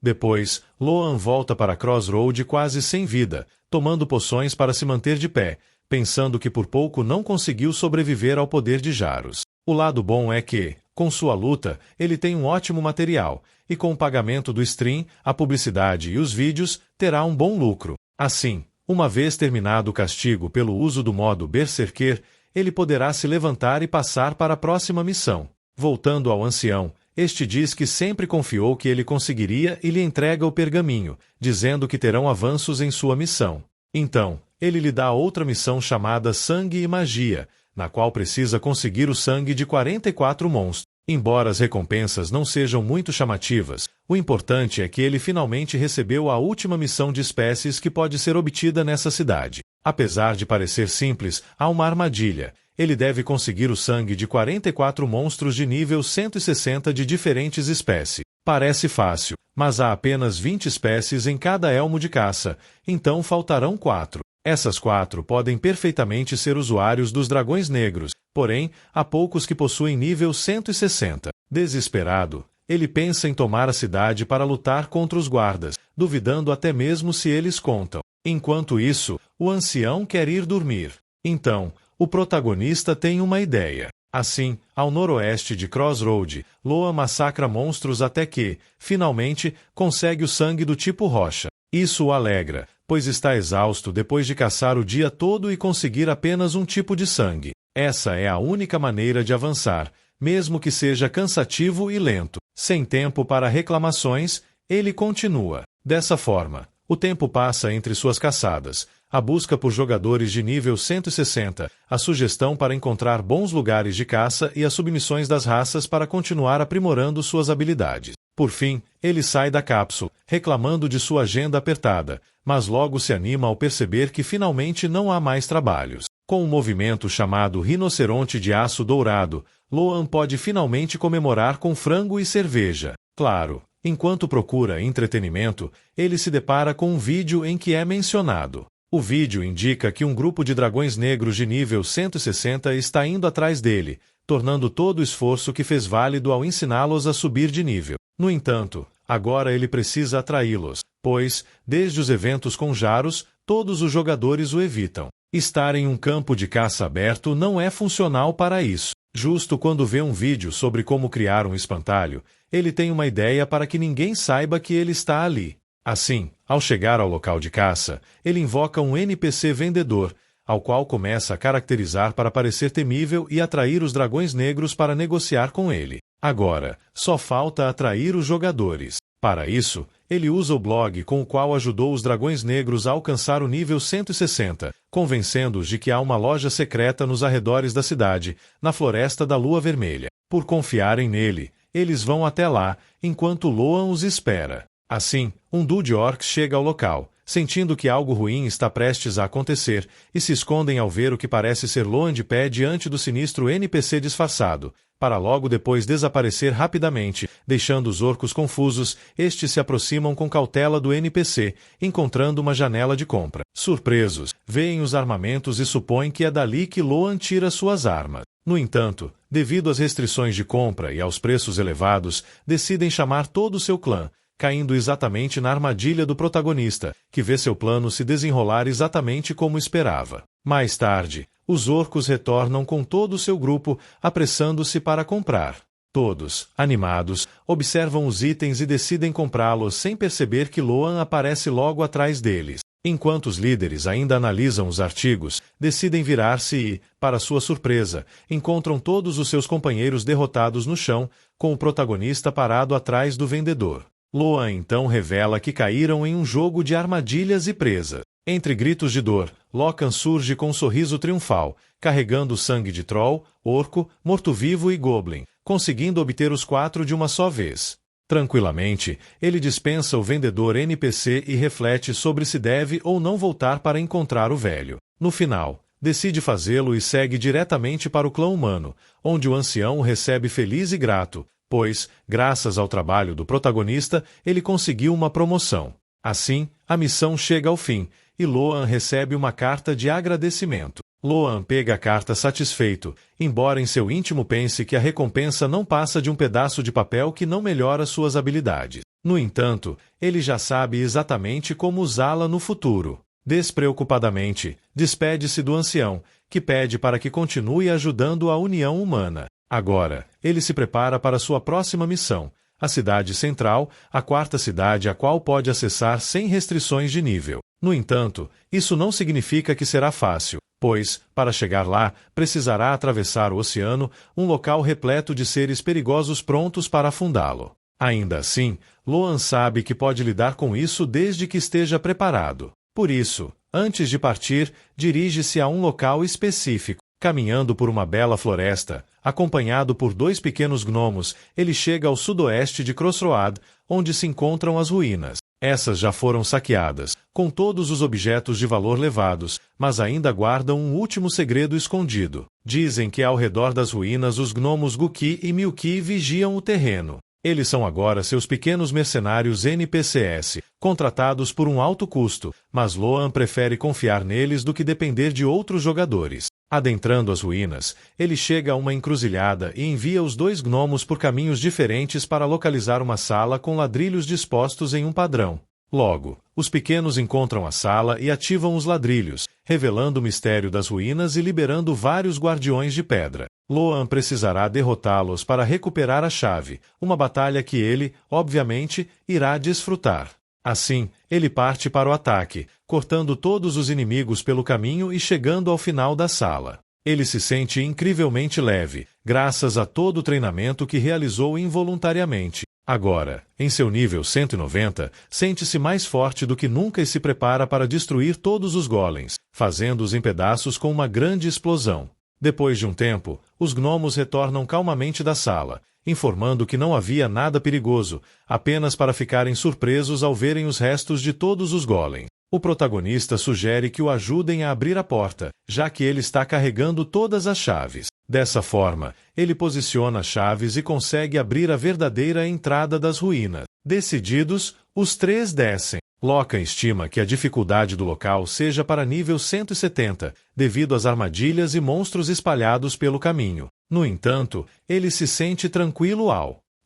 Depois, Loan volta para Crossroad quase sem vida, tomando poções para se manter de pé, pensando que por pouco não conseguiu sobreviver ao poder de Jarus. O lado bom é que, com sua luta, ele tem um ótimo material, e com o pagamento do stream, a publicidade e os vídeos, terá um bom lucro. Assim, uma vez terminado o castigo pelo uso do modo Berserker, ele poderá se levantar e passar para a próxima missão. Voltando ao ancião, este diz que sempre confiou que ele conseguiria e lhe entrega o pergaminho, dizendo que terão avanços em sua missão. Então, ele lhe dá outra missão chamada Sangue e Magia, na qual precisa conseguir o sangue de 44 monstros. Embora as recompensas não sejam muito chamativas, o importante é que ele finalmente recebeu a última missão de espécies que pode ser obtida nessa cidade. Apesar de parecer simples, há uma armadilha. Ele deve conseguir o sangue de 44 monstros de nível 160 de diferentes espécies. Parece fácil, mas há apenas 20 espécies em cada elmo de caça, então faltarão 4. Essas 4 podem perfeitamente ser usuários dos dragões negros, porém, há poucos que possuem nível 160. Desesperado, ele pensa em tomar a cidade para lutar contra os guardas, duvidando até mesmo se eles contam. Enquanto isso, o ancião quer ir dormir. Então, o protagonista tem uma ideia. Assim, ao noroeste de Crossroad, Loan massacra monstros até que, finalmente, consegue o sangue do tipo rocha. Isso o alegra, pois está exausto depois de caçar o dia todo e conseguir apenas um tipo de sangue. Essa é a única maneira de avançar, mesmo que seja cansativo e lento. Sem tempo para reclamações, ele continua. Dessa forma, o tempo passa entre suas caçadas, a busca por jogadores de nível 160, a sugestão para encontrar bons lugares de caça e as submissões das raças para continuar aprimorando suas habilidades. Por fim, ele sai da cápsula, reclamando de sua agenda apertada, mas logo se anima ao perceber que finalmente não há mais trabalhos. Com um movimento chamado Rinoceronte de Aço Dourado, Loan pode finalmente comemorar com frango e cerveja. Claro, enquanto procura entretenimento, ele se depara com um vídeo em que é mencionado. O vídeo indica que um grupo de dragões negros de nível 160 está indo atrás dele, tornando todo o esforço que fez válido ao ensiná-los a subir de nível. No entanto, agora ele precisa atraí-los, pois, desde os eventos com Jarus, todos os jogadores o evitam. Estar em um campo de caça aberto não é funcional para isso. Justo quando vê um vídeo sobre como criar um espantalho, ele tem uma ideia para que ninguém saiba que ele está ali. Assim, ao chegar ao local de caça, ele invoca um NPC vendedor, ao qual começa a caracterizar para parecer temível e atrair os dragões negros para negociar com ele. Agora, só falta atrair os jogadores. Para isso, ele usa o blog com o qual ajudou os dragões negros a alcançar o nível 160, convencendo-os de que há uma loja secreta nos arredores da cidade, na Floresta da Lua Vermelha. Por confiarem nele, eles vão até lá, enquanto Loan os espera. Assim, um duo de orcs chega ao local, sentindo que algo ruim está prestes a acontecer, e se escondem ao ver o que parece ser Loan de pé diante do sinistro NPC disfarçado, para logo depois desaparecer rapidamente, deixando os orcos confusos. Estes se aproximam com cautela do NPC, encontrando uma janela de compra. Surpresos, veem os armamentos e supõem que é dali que Loan tira suas armas. No entanto, devido às restrições de compra e aos preços elevados, decidem chamar todo o seu clã, caindo exatamente na armadilha do protagonista, que vê seu plano se desenrolar exatamente como esperava. Mais tarde, os orcos retornam com todo o seu grupo, apressando-se para comprar. Todos, animados, observam os itens e decidem comprá-los sem perceber que Loan aparece logo atrás deles. Enquanto os líderes ainda analisam os artigos, decidem virar-se e, para sua surpresa, encontram todos os seus companheiros derrotados no chão, com o protagonista parado atrás do vendedor. Loan então revela que caíram em um jogo de armadilhas e presa. Entre gritos de dor, Locan surge com um sorriso triunfal, carregando o sangue de troll, orco, morto-vivo e goblin, conseguindo obter os 4 de uma só vez. Tranquilamente, ele dispensa o vendedor NPC e reflete sobre se deve ou não voltar para encontrar o velho. No final, decide fazê-lo e segue diretamente para o clã humano, onde o ancião o recebe feliz e grato, pois, graças ao trabalho do protagonista, ele conseguiu uma promoção. Assim, a missão chega ao fim, e Loan recebe uma carta de agradecimento. Loan pega a carta satisfeito, embora em seu íntimo pense que a recompensa não passa de um pedaço de papel que não melhora suas habilidades. No entanto, ele já sabe exatamente como usá-la no futuro. Despreocupadamente, despede-se do ancião, que pede para que continue ajudando a união humana. Agora, ele se prepara para sua próxima missão, a cidade central, a quarta cidade a qual pode acessar sem restrições de nível. No entanto, isso não significa que será fácil, pois, para chegar lá, precisará atravessar o oceano, um local repleto de seres perigosos prontos para afundá-lo. Ainda assim, Loan sabe que pode lidar com isso desde que esteja preparado. Por isso, antes de partir, dirige-se a um local específico. Caminhando por uma bela floresta, acompanhado por 2 pequenos gnomos, ele chega ao sudoeste de Crossroad, onde se encontram as ruínas. Essas já foram saqueadas, com todos os objetos de valor levados, mas ainda guardam um último segredo escondido. Dizem que ao redor das ruínas os gnomos Guki e Milki vigiam o terreno. Eles são agora seus pequenos mercenários NPCs, contratados por um alto custo, mas Loan prefere confiar neles do que depender de outros jogadores. Adentrando as ruínas, ele chega a uma encruzilhada e envia os 2 gnomos por caminhos diferentes para localizar uma sala com ladrilhos dispostos em um padrão. Logo, os pequenos encontram a sala e ativam os ladrilhos, revelando o mistério das ruínas e liberando vários guardiões de pedra. Loan precisará derrotá-los para recuperar a chave, uma batalha que ele, obviamente, irá desfrutar. Assim, ele parte para o ataque, cortando todos os inimigos pelo caminho e chegando ao final da sala. Ele se sente incrivelmente leve, graças a todo o treinamento que realizou involuntariamente. Agora, em seu nível 190, sente-se mais forte do que nunca e se prepara para destruir todos os golems, fazendo-os em pedaços com uma grande explosão. Depois de um tempo, os gnomos retornam calmamente da sala, informando que não havia nada perigoso, apenas para ficarem surpresos ao verem os restos de todos os golems. O protagonista sugere que o ajudem a abrir a porta, já que ele está carregando todas as chaves. Dessa forma, ele posiciona as chaves e consegue abrir a verdadeira entrada das ruínas. Decididos, os 3 descem. Locan estima que a dificuldade do local seja para nível 170, devido às armadilhas e monstros espalhados pelo caminho. No entanto, ele se sente tranquilo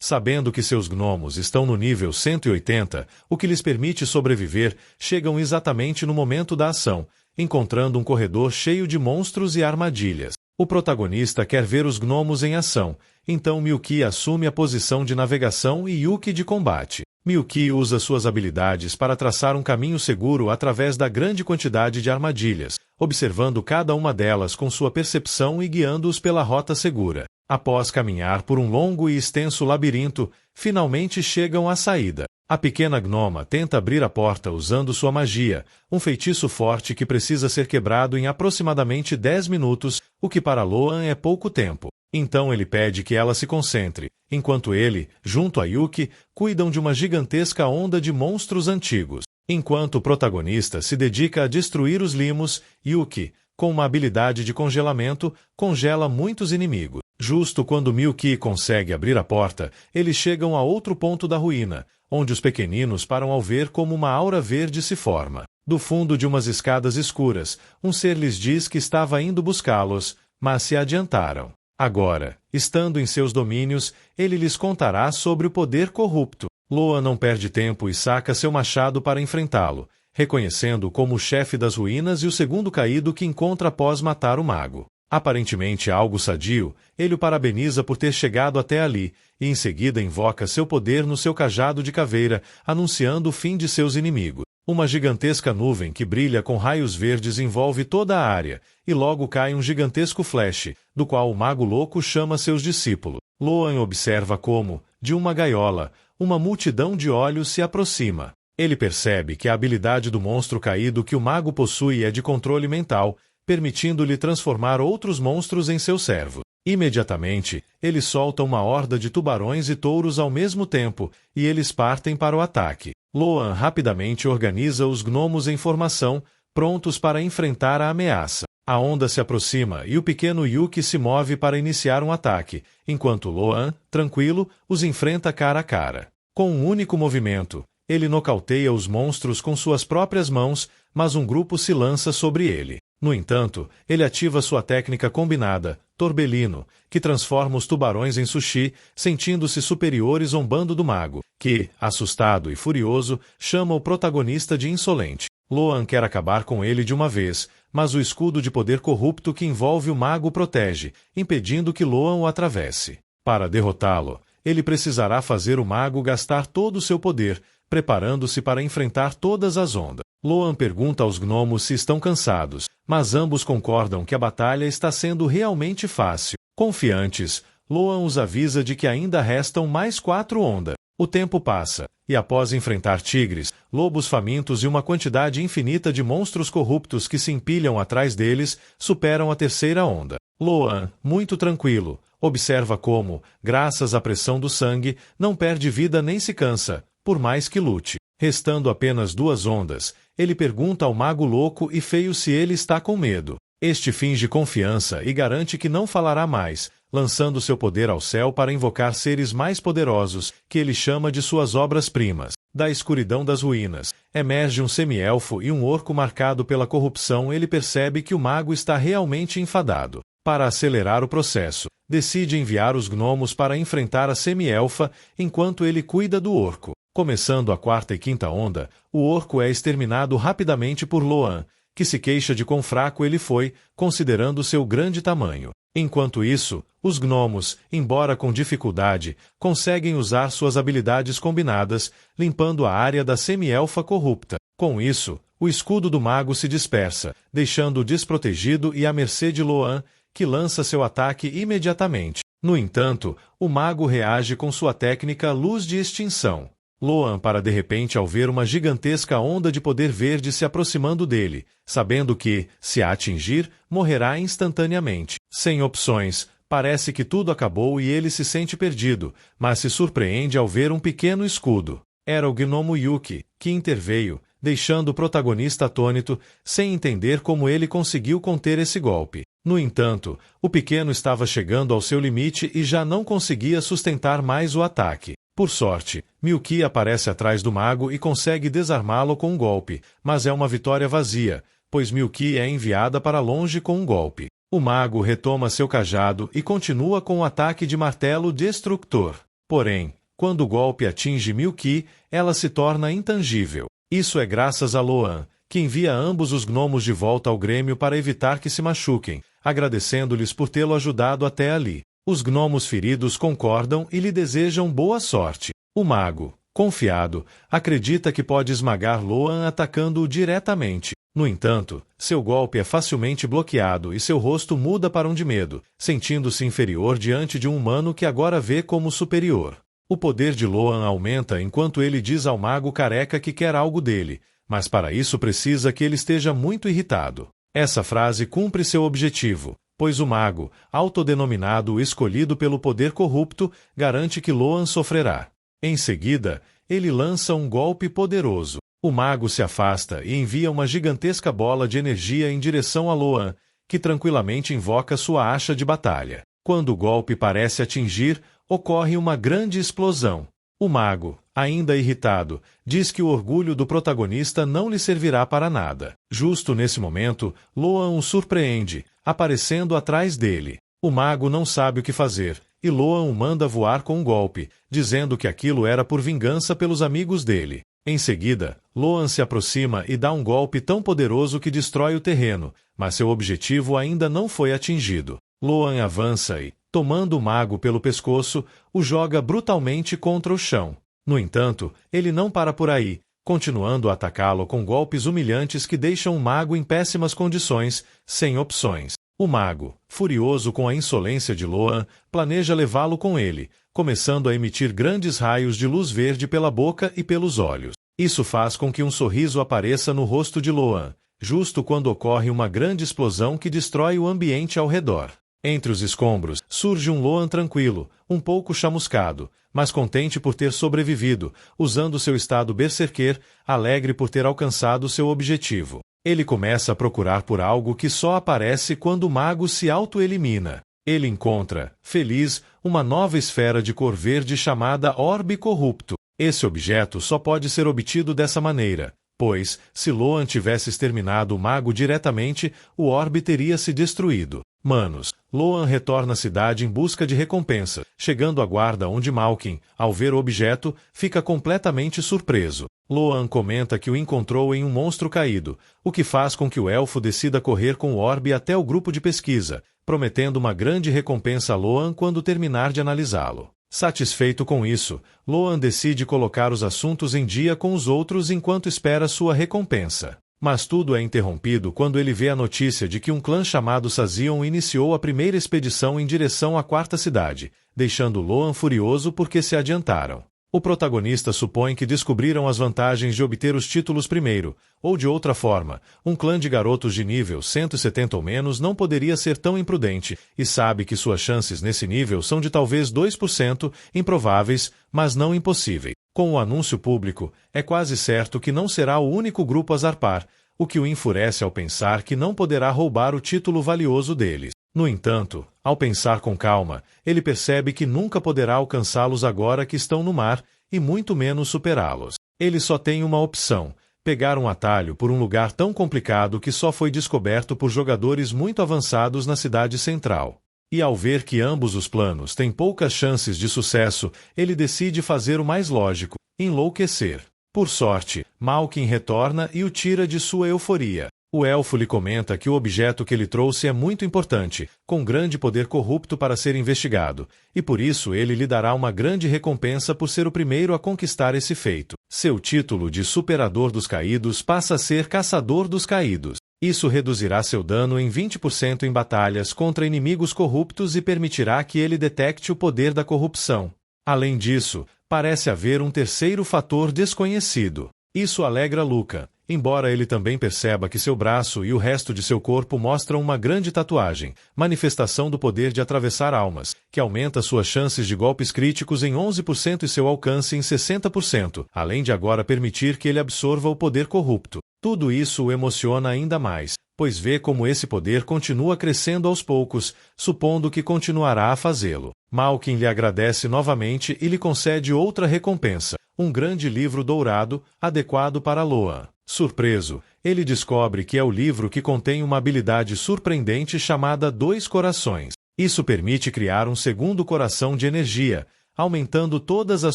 sabendo que seus gnomos estão no nível 180, o que lhes permite sobreviver, chegam exatamente no momento da ação, encontrando um corredor cheio de monstros e armadilhas. O protagonista quer ver os gnomos em ação, então Milki assume a posição de navegação e Yuki de combate. Milki usa suas habilidades para traçar um caminho seguro através da grande quantidade de armadilhas, observando cada uma delas com sua percepção e guiando-os pela rota segura. Após caminhar por um longo e extenso labirinto, finalmente chegam à saída. A pequena gnoma tenta abrir a porta usando sua magia, um feitiço forte que precisa ser quebrado em aproximadamente 10 minutos, o que para Loan é pouco tempo. Então ele pede que ela se concentre, enquanto ele, junto a Yuki, cuidam de uma gigantesca onda de monstros antigos. Enquanto o protagonista se dedica a destruir os limos, Yuki, com uma habilidade de congelamento, congela muitos inimigos. Justo quando Milki consegue abrir a porta, eles chegam a outro ponto da ruína, onde os pequeninos param ao ver como uma aura verde se forma. Do fundo de umas escadas escuras, um ser lhes diz que estava indo buscá-los, mas se adiantaram. Agora, estando em seus domínios, ele lhes contará sobre o poder corrupto. Loan não perde tempo e saca seu machado para enfrentá-lo, reconhecendo-o como o chefe das ruínas e o segundo caído que encontra após matar o mago. Aparentemente algo sadio, ele o parabeniza por ter chegado até ali, e em seguida invoca seu poder no seu cajado de caveira, anunciando o fim de seus inimigos. Uma gigantesca nuvem que brilha com raios verdes envolve toda a área, e logo cai um gigantesco flash, do qual o mago louco chama seus discípulos. Loan observa como, de uma gaiola, uma multidão de olhos se aproxima. Ele percebe que a habilidade do monstro caído que o mago possui é de controle mental, permitindo-lhe transformar outros monstros em seu servo. Imediatamente, ele solta uma horda de tubarões e touros ao mesmo tempo, e eles partem para o ataque. Loan rapidamente organiza os gnomos em formação, prontos para enfrentar a ameaça. A onda se aproxima e o pequeno Yuki se move para iniciar um ataque, enquanto Loan, tranquilo, os enfrenta cara a cara. Com um único movimento, ele nocauteia os monstros com suas próprias mãos, mas um grupo se lança sobre ele. No entanto, ele ativa sua técnica combinada, Torbellino, que transforma os tubarões em sushi, sentindo-se superior e zombando do mago, que, assustado e furioso, chama o protagonista de insolente. Loan quer acabar com ele de uma vez, mas o escudo de poder corrupto que envolve o mago o protege, impedindo que Loan o atravesse. Para derrotá-lo, ele precisará fazer o mago gastar todo o seu poder, preparando-se para enfrentar todas as ondas. Loan pergunta aos gnomos se estão cansados, mas ambos concordam que a batalha está sendo realmente fácil. Confiantes, Loan os avisa de que ainda restam mais 4 ondas. O tempo passa, e após enfrentar tigres, lobos famintos e uma quantidade infinita de monstros corruptos que se empilham atrás deles, superam a terceira onda. Loan, muito tranquilo, observa como, graças à pressão do sangue, não perde vida nem se cansa, por mais que lute. Restando apenas 2 ondas, ele pergunta ao mago louco e feio se ele está com medo. Este finge confiança e garante que não falará mais, lançando seu poder ao céu para invocar seres mais poderosos, que ele chama de suas obras-primas. Da escuridão das ruínas, emerge um semi-elfo e um orco marcado pela corrupção. Ele percebe que o mago está realmente enfadado. Para acelerar o processo, decide enviar os gnomos para enfrentar a semi-elfa, enquanto ele cuida do orco. Começando a 4ª e 5ª onda, o orco é exterminado rapidamente por Loan, que se queixa de quão fraco ele foi, considerando seu grande tamanho. Enquanto isso, os gnomos, embora com dificuldade, conseguem usar suas habilidades combinadas, limpando a área da semi-elfa corrupta. Com isso, o escudo do mago se dispersa, deixando-o desprotegido e à mercê de Loan, que lança seu ataque imediatamente. No entanto, o mago reage com sua técnica Luz de Extinção. Loan para de repente ao ver uma gigantesca onda de poder verde se aproximando dele, sabendo que, se a atingir, morrerá instantaneamente. Sem opções, parece que tudo acabou e ele se sente perdido, mas se surpreende ao ver um pequeno escudo. Era o gnomo Yuki, que interveio, deixando o protagonista atônito, sem entender como ele conseguiu conter esse golpe. No entanto, o pequeno estava chegando ao seu limite e já não conseguia sustentar mais o ataque. Por sorte, Milky aparece atrás do mago e consegue desarmá-lo com um golpe, mas é uma vitória vazia, pois Milky é enviada para longe com um golpe. O mago retoma seu cajado e continua com o ataque de martelo destructor. Porém, quando o golpe atinge Milky, ela se torna intangível. Isso é graças a Loan, que envia ambos os gnomos de volta ao Grêmio para evitar que se machuquem, agradecendo-lhes por tê-lo ajudado até ali. Os gnomos feridos concordam e lhe desejam boa sorte. O mago, confiado, acredita que pode esmagar Loan atacando-o diretamente. No entanto, seu golpe é facilmente bloqueado e seu rosto muda para um de medo, sentindo-se inferior diante de um humano que agora vê como superior. O poder de Loan aumenta enquanto ele diz ao mago careca que quer algo dele, mas para isso precisa que ele esteja muito irritado. Essa frase cumpre seu objetivo, pois o mago, autodenominado o escolhido pelo poder corrupto, garante que Loan sofrerá. Em seguida, ele lança um golpe poderoso. O mago se afasta e envia uma gigantesca bola de energia em direção a Loan, que tranquilamente invoca sua acha de batalha. Quando o golpe parece atingir, ocorre uma grande explosão. O mago, ainda irritado, diz que o orgulho do protagonista não lhe servirá para nada. Justo nesse momento, Loan o surpreende, aparecendo atrás dele. O mago não sabe o que fazer, e Loan o manda voar com um golpe, dizendo que aquilo era por vingança pelos amigos dele. Em seguida, Loan se aproxima e dá um golpe tão poderoso que destrói o terreno, mas seu objetivo ainda não foi atingido. Loan avança e, tomando o mago pelo pescoço, o joga brutalmente contra o chão. No entanto, ele não para por aí, continuando a atacá-lo com golpes humilhantes que deixam o mago em péssimas condições, sem opções. O mago, furioso com a insolência de Loan, planeja levá-lo com ele, começando a emitir grandes raios de luz verde pela boca e pelos olhos. Isso faz com que um sorriso apareça no rosto de Loan, justo quando ocorre uma grande explosão que destrói o ambiente ao redor. Entre os escombros, surge um Loan tranquilo, um pouco chamuscado, mas contente por ter sobrevivido, usando seu estado berserker, alegre por ter alcançado seu objetivo. Ele começa a procurar por algo que só aparece quando o mago se auto-elimina. Ele encontra, feliz, uma nova esfera de cor verde chamada Orbe Corrupto. Esse objeto só pode ser obtido dessa maneira, pois, se Loan tivesse exterminado o mago diretamente, o orbe teria se destruído. Manos, Loan retorna à cidade em busca de recompensa. Chegando à guarda onde Malkin, ao ver o objeto, fica completamente surpreso. Loan comenta que o encontrou em um monstro caído, o que faz com que o elfo decida correr com o orbe até o grupo de pesquisa, prometendo uma grande recompensa a Loan quando terminar de analisá-lo. Satisfeito com isso, Loan decide colocar os assuntos em dia com os outros enquanto espera sua recompensa. Mas tudo é interrompido quando ele vê a notícia de que um clã chamado Sazion iniciou a primeira expedição em direção à quarta cidade, deixando Loan furioso porque se adiantaram. O protagonista supõe que descobriram as vantagens de obter os títulos primeiro, ou de outra forma, um clã de garotos de nível 170 ou menos não poderia ser tão imprudente, e sabe que suas chances nesse nível são de talvez 2%, improváveis, mas não impossíveis. Com o anúncio público, é quase certo que não será o único grupo a zarpar, o que o enfurece ao pensar que não poderá roubar o título valioso deles. No entanto, ao pensar com calma, ele percebe que nunca poderá alcançá-los agora que estão no mar, e muito menos superá-los. Ele só tem uma opção: pegar um atalho por um lugar tão complicado que só foi descoberto por jogadores muito avançados na cidade central. E ao ver que ambos os planos têm poucas chances de sucesso, ele decide fazer o mais lógico: enlouquecer. Por sorte, Malkin retorna e o tira de sua euforia. O elfo lhe comenta que o objeto que ele trouxe é muito importante, com grande poder corrupto para ser investigado, e por isso ele lhe dará uma grande recompensa por ser o primeiro a conquistar esse feito. Seu título de Superador dos Caídos passa a ser Caçador dos Caídos. Isso reduzirá seu dano em 20% em batalhas contra inimigos corruptos e permitirá que ele detecte o poder da corrupção. Além disso, parece haver um terceiro fator desconhecido. Isso alegra Luca, embora ele também perceba que seu braço e o resto de seu corpo mostram uma grande tatuagem, manifestação do poder de atravessar almas, que aumenta suas chances de golpes críticos em 11% e seu alcance em 60%, além de agora permitir que ele absorva o poder corrupto. Tudo isso o emociona ainda mais, pois vê como esse poder continua crescendo aos poucos, supondo que continuará a fazê-lo. Malkin lhe agradece novamente e lhe concede outra recompensa: um grande livro dourado, adequado para Loan. Surpreso, ele descobre que é o livro que contém uma habilidade surpreendente chamada Dois Corações. Isso permite criar um segundo coração de energia, aumentando todas as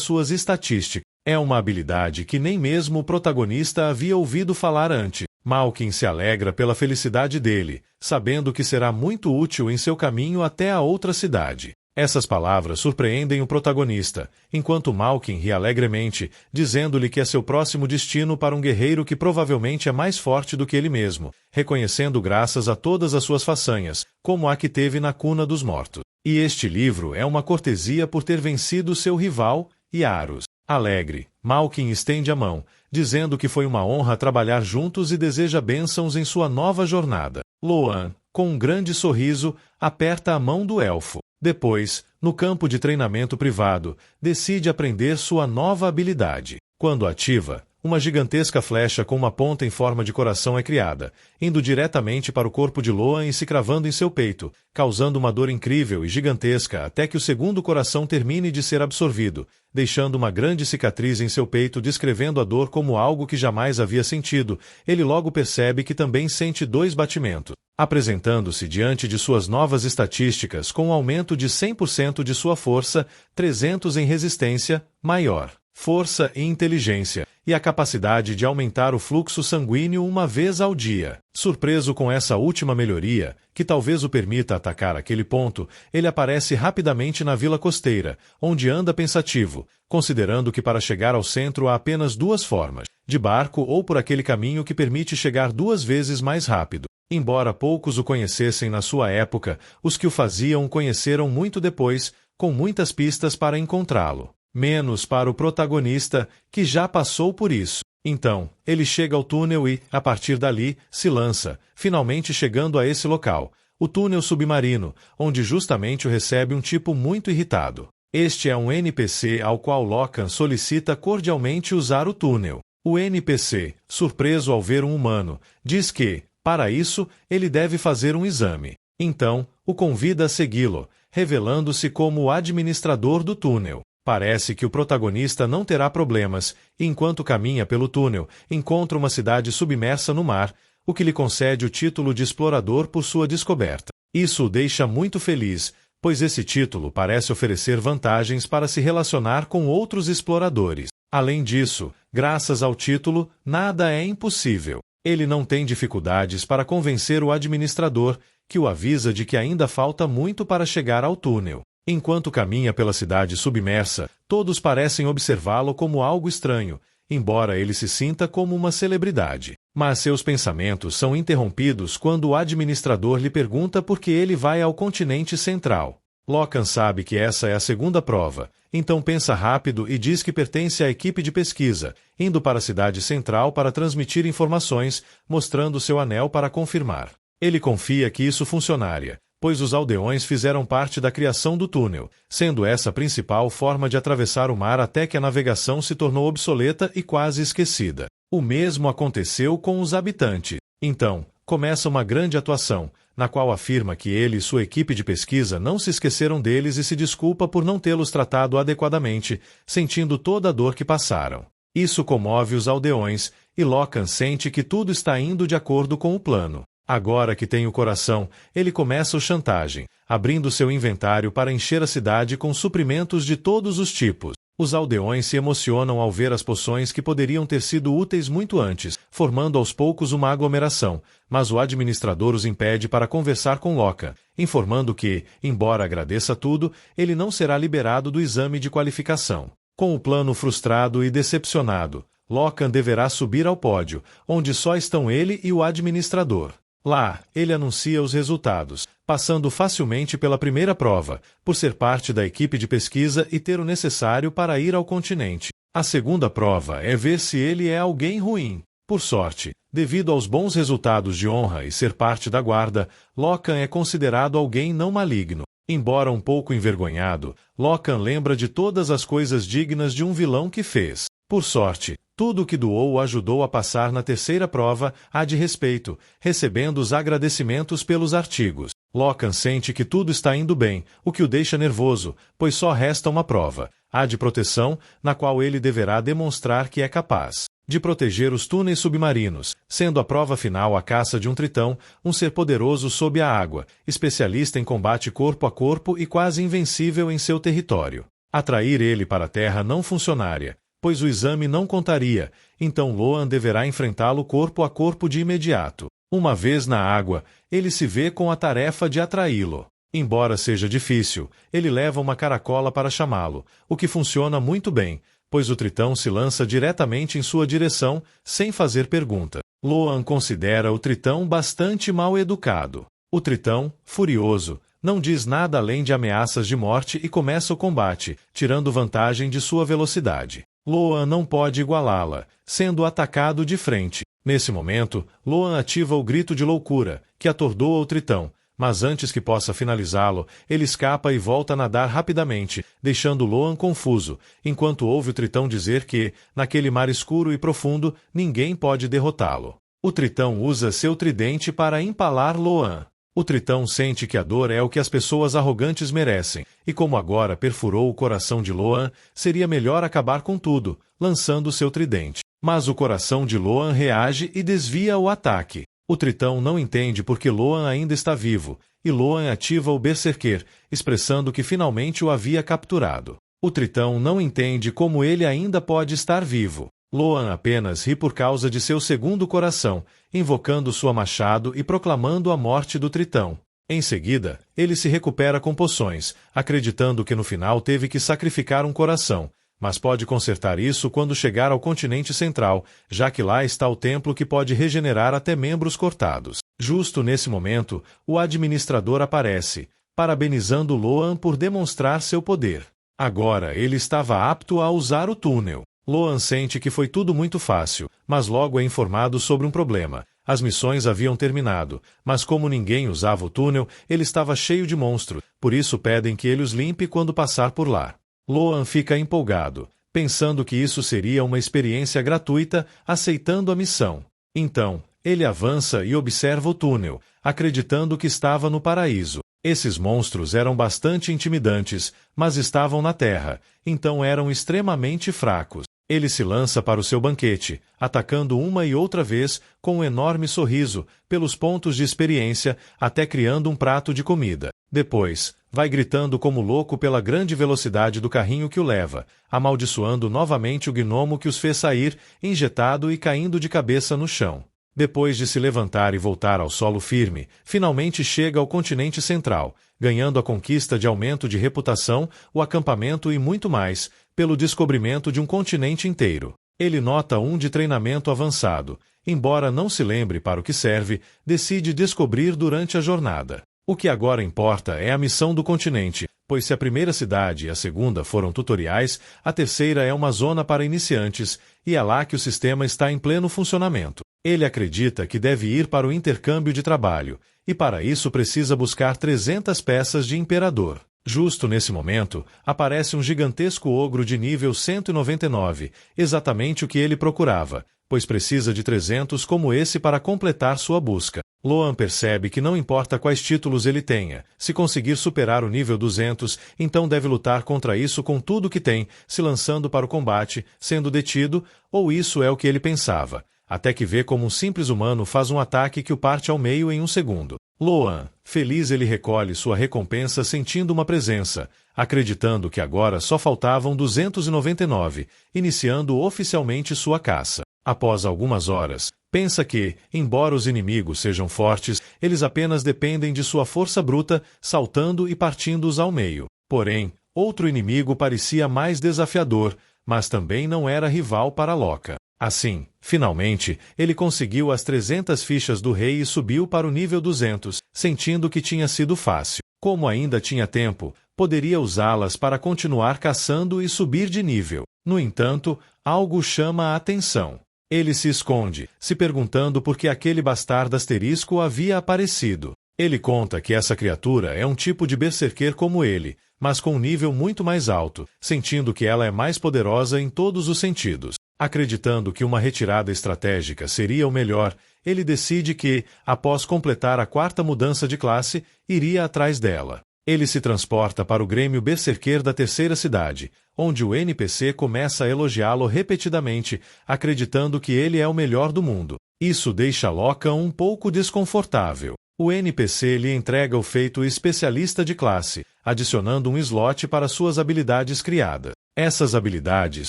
suas estatísticas. É uma habilidade que nem mesmo o protagonista havia ouvido falar antes. Malkin se alegra pela felicidade dele, sabendo que será muito útil em seu caminho até a outra cidade. Essas palavras surpreendem o protagonista, enquanto Malkin ri alegremente, dizendo-lhe que é seu próximo destino para um guerreiro que provavelmente é mais forte do que ele mesmo, reconhecendo graças a todas as suas façanhas, como a que teve na Cuna dos Mortos. E este livro é uma cortesia por ter vencido seu rival, Yaros. Alegre, Malkin estende a mão, dizendo que foi uma honra trabalhar juntos e deseja bênçãos em sua nova jornada. Loan, com um grande sorriso, aperta a mão do elfo. Depois, no campo de treinamento privado, decide aprender sua nova habilidade. Quando ativa, uma gigantesca flecha com uma ponta em forma de coração é criada, indo diretamente para o corpo de Loan e se cravando em seu peito, causando uma dor incrível e gigantesca até que o segundo coração termine de ser absorvido, deixando uma grande cicatriz em seu peito descrevendo a dor como algo que jamais havia sentido. Ele logo percebe que também sente 2 batimentos. Apresentando-se diante de suas novas estatísticas com um aumento de 100% de sua força, 300 em resistência, maior força e inteligência, e a capacidade de aumentar o fluxo sanguíneo uma vez ao dia. Surpreso com essa última melhoria, que talvez o permita atacar aquele ponto, ele aparece rapidamente na vila costeira, onde anda pensativo, considerando que para chegar ao centro há apenas 2 formas: de barco ou por aquele caminho que permite chegar 2 vezes mais rápido. Embora poucos o conhecessem na sua época, os que o faziam o conheceram muito depois, com muitas pistas para encontrá-lo. Menos para o protagonista, que já passou por isso. Então, ele chega ao túnel e, a partir dali, se lança, finalmente chegando a esse local, o túnel submarino, onde justamente o recebe um tipo muito irritado. Este é um NPC ao qual Locan solicita cordialmente usar o túnel. O NPC, surpreso ao ver um humano, diz que, para isso, ele deve fazer um exame. Então, o convida a segui-lo, revelando-se como o administrador do túnel. Parece que o protagonista não terá problemas, e enquanto caminha pelo túnel, encontra uma cidade submersa no mar, o que lhe concede o título de explorador por sua descoberta. Isso o deixa muito feliz, pois esse título parece oferecer vantagens para se relacionar com outros exploradores. Além disso, graças ao título, nada é impossível. Ele não tem dificuldades para convencer o administrador, que o avisa de que ainda falta muito para chegar ao túnel. Enquanto caminha pela cidade submersa, todos parecem observá-lo como algo estranho, embora ele se sinta como uma celebridade. Mas seus pensamentos são interrompidos quando o administrador lhe pergunta por que ele vai ao continente central. Lochan sabe que essa é a segunda prova, então pensa rápido e diz que pertence à equipe de pesquisa, indo para a cidade central para transmitir informações, mostrando seu anel para confirmar. Ele confia que isso funcionaria, pois os aldeões fizeram parte da criação do túnel, sendo essa a principal forma de atravessar o mar até que a navegação se tornou obsoleta e quase esquecida. O mesmo aconteceu com os habitantes. Então, começa uma grande atuação, na qual afirma que ele e sua equipe de pesquisa não se esqueceram deles e se desculpa por não tê-los tratado adequadamente, sentindo toda a dor que passaram. Isso comove os aldeões, e Lochan sente que tudo está indo de acordo com o plano. Agora que tem o coração, ele começa a chantagem, abrindo seu inventário para encher a cidade com suprimentos de todos os tipos. Os aldeões se emocionam ao ver as poções que poderiam ter sido úteis muito antes, formando aos poucos uma aglomeração, mas o administrador os impede para conversar com Lochan, informando que, embora agradeça tudo, ele não será liberado do exame de qualificação. Com o plano frustrado e decepcionado, Lochan deverá subir ao pódio, onde só estão ele e o administrador. Lá, ele anuncia os resultados, passando facilmente pela primeira prova, por ser parte da equipe de pesquisa e ter o necessário para ir ao continente. A segunda prova é ver se ele é alguém ruim. Por sorte, devido aos bons resultados de honra e ser parte da guarda, Lochan é considerado alguém não maligno. Embora um pouco envergonhado, Lochan lembra de todas as coisas dignas de um vilão que fez. Por sorte, tudo o que doou o ajudou a passar na terceira prova, a de respeito, recebendo os agradecimentos pelos artigos. Lochan sente que tudo está indo bem, o que o deixa nervoso, pois só resta uma prova, a de proteção, na qual ele deverá demonstrar que é capaz de proteger os túneis submarinos, sendo a prova final a caça de um tritão, um ser poderoso sob a água, especialista em combate corpo a corpo e quase invencível em seu território. Atrair ele para a Terra não funcionaria, pois o exame não contaria, então Lochan deverá enfrentá-lo corpo a corpo de imediato. Uma vez na água, ele se vê com a tarefa de atraí-lo. Embora seja difícil, ele leva uma caracola para chamá-lo, o que funciona muito bem, pois o tritão se lança diretamente em sua direção, sem fazer pergunta. Lochan considera o tritão bastante mal educado. O tritão, furioso, não diz nada além de ameaças de morte e começa o combate, tirando vantagem de sua velocidade. Lochan não pode igualá-la, sendo atacado de frente. Nesse momento, Lochan ativa o grito de loucura, que atordoa o tritão, mas antes que possa finalizá-lo, ele escapa e volta a nadar rapidamente, deixando Lochan confuso, enquanto ouve o tritão dizer que, naquele mar escuro e profundo, ninguém pode derrotá-lo. O tritão usa seu tridente para empalar Lochan. O tritão sente que a dor é o que as pessoas arrogantes merecem, e como agora perfurou o coração de Lochan, seria melhor acabar com tudo, lançando seu tridente. Mas o coração de Lochan reage e desvia o ataque. O tritão não entende porque Lochan ainda está vivo, e Lochan ativa o Berserker, expressando que finalmente o havia capturado. O tritão não entende como ele ainda pode estar vivo. Lochan apenas ri por causa de seu segundo coração, invocando sua machado e proclamando a morte do tritão. Em seguida, ele se recupera com poções, acreditando que no final teve que sacrificar um coração, mas pode consertar isso quando chegar ao continente central, já que lá está o templo que pode regenerar até membros cortados. Justo nesse momento, o administrador aparece, parabenizando Lochan por demonstrar seu poder. Agora ele estava apto a usar o túnel. Lochan sente que foi tudo muito fácil, mas logo é informado sobre um problema. As missões haviam terminado, mas como ninguém usava o túnel, ele estava cheio de monstros, por isso pedem que ele os limpe quando passar por lá. Lochan fica empolgado, pensando que isso seria uma experiência gratuita, aceitando a missão. Então, ele avança e observa o túnel, acreditando que estava no paraíso. Esses monstros eram bastante intimidantes, mas estavam na Terra, então eram extremamente fracos. Ele se lança para o seu banquete, atacando uma e outra vez, com um enorme sorriso, pelos pontos de experiência, até criando um prato de comida. Depois, vai gritando como louco pela grande velocidade do carrinho que o leva, amaldiçoando novamente o gnomo que os fez sair, injetado e caindo de cabeça no chão. Depois de se levantar e voltar ao solo firme, finalmente chega ao continente central, ganhando a conquista de aumento de reputação, o acampamento e muito mais, pelo descobrimento de um continente inteiro. Ele nota um de treinamento avançado. Embora não se lembre para o que serve, decide descobrir durante a jornada. O que agora importa é a missão do continente, pois se a primeira cidade e a segunda foram tutoriais, a terceira é uma zona para iniciantes, e é lá que o sistema está em pleno funcionamento. Ele acredita que deve ir para o intercâmbio de trabalho, e para isso precisa buscar 300 peças de imperador. Justo nesse momento, aparece um gigantesco ogro de nível 199, exatamente o que ele procurava, pois precisa de 300 como esse para completar sua busca. Loan percebe que não importa quais títulos ele tenha, se conseguir superar o nível 200, então deve lutar contra isso com tudo que tem, se lançando para o combate, sendo detido, ou isso é o que ele pensava, até que vê como um simples humano faz um ataque que o parte ao meio em um segundo. Loan, feliz, ele recolhe sua recompensa sentindo uma presença, acreditando que agora só faltavam 299, iniciando oficialmente sua caça. Após algumas horas, pensa que, embora os inimigos sejam fortes, eles apenas dependem de sua força bruta, saltando e partindo-os ao meio. Porém, outro inimigo parecia mais desafiador, mas também não era rival para Loka. Assim, finalmente, ele conseguiu as 300 fichas do rei e subiu para o nível 200, sentindo que tinha sido fácil. Como ainda tinha tempo, poderia usá-las para continuar caçando e subir de nível. No entanto, algo chama a atenção. Ele se esconde, se perguntando por que aquele bastardo asterisco havia aparecido. Ele conta que essa criatura é um tipo de berserker como ele, mas com um nível muito mais alto, sentindo que ela é mais poderosa em todos os sentidos. Acreditando que uma retirada estratégica seria o melhor, ele decide que, após completar a 4ª mudança de classe, iria atrás dela. Ele se transporta para o Grêmio Berserker da terceira cidade, onde o NPC começa a elogiá-lo repetidamente, acreditando que ele é o melhor do mundo. Isso deixa Loka um pouco desconfortável. O NPC lhe entrega o feito especialista de classe, adicionando um slot para suas habilidades criadas. Essas habilidades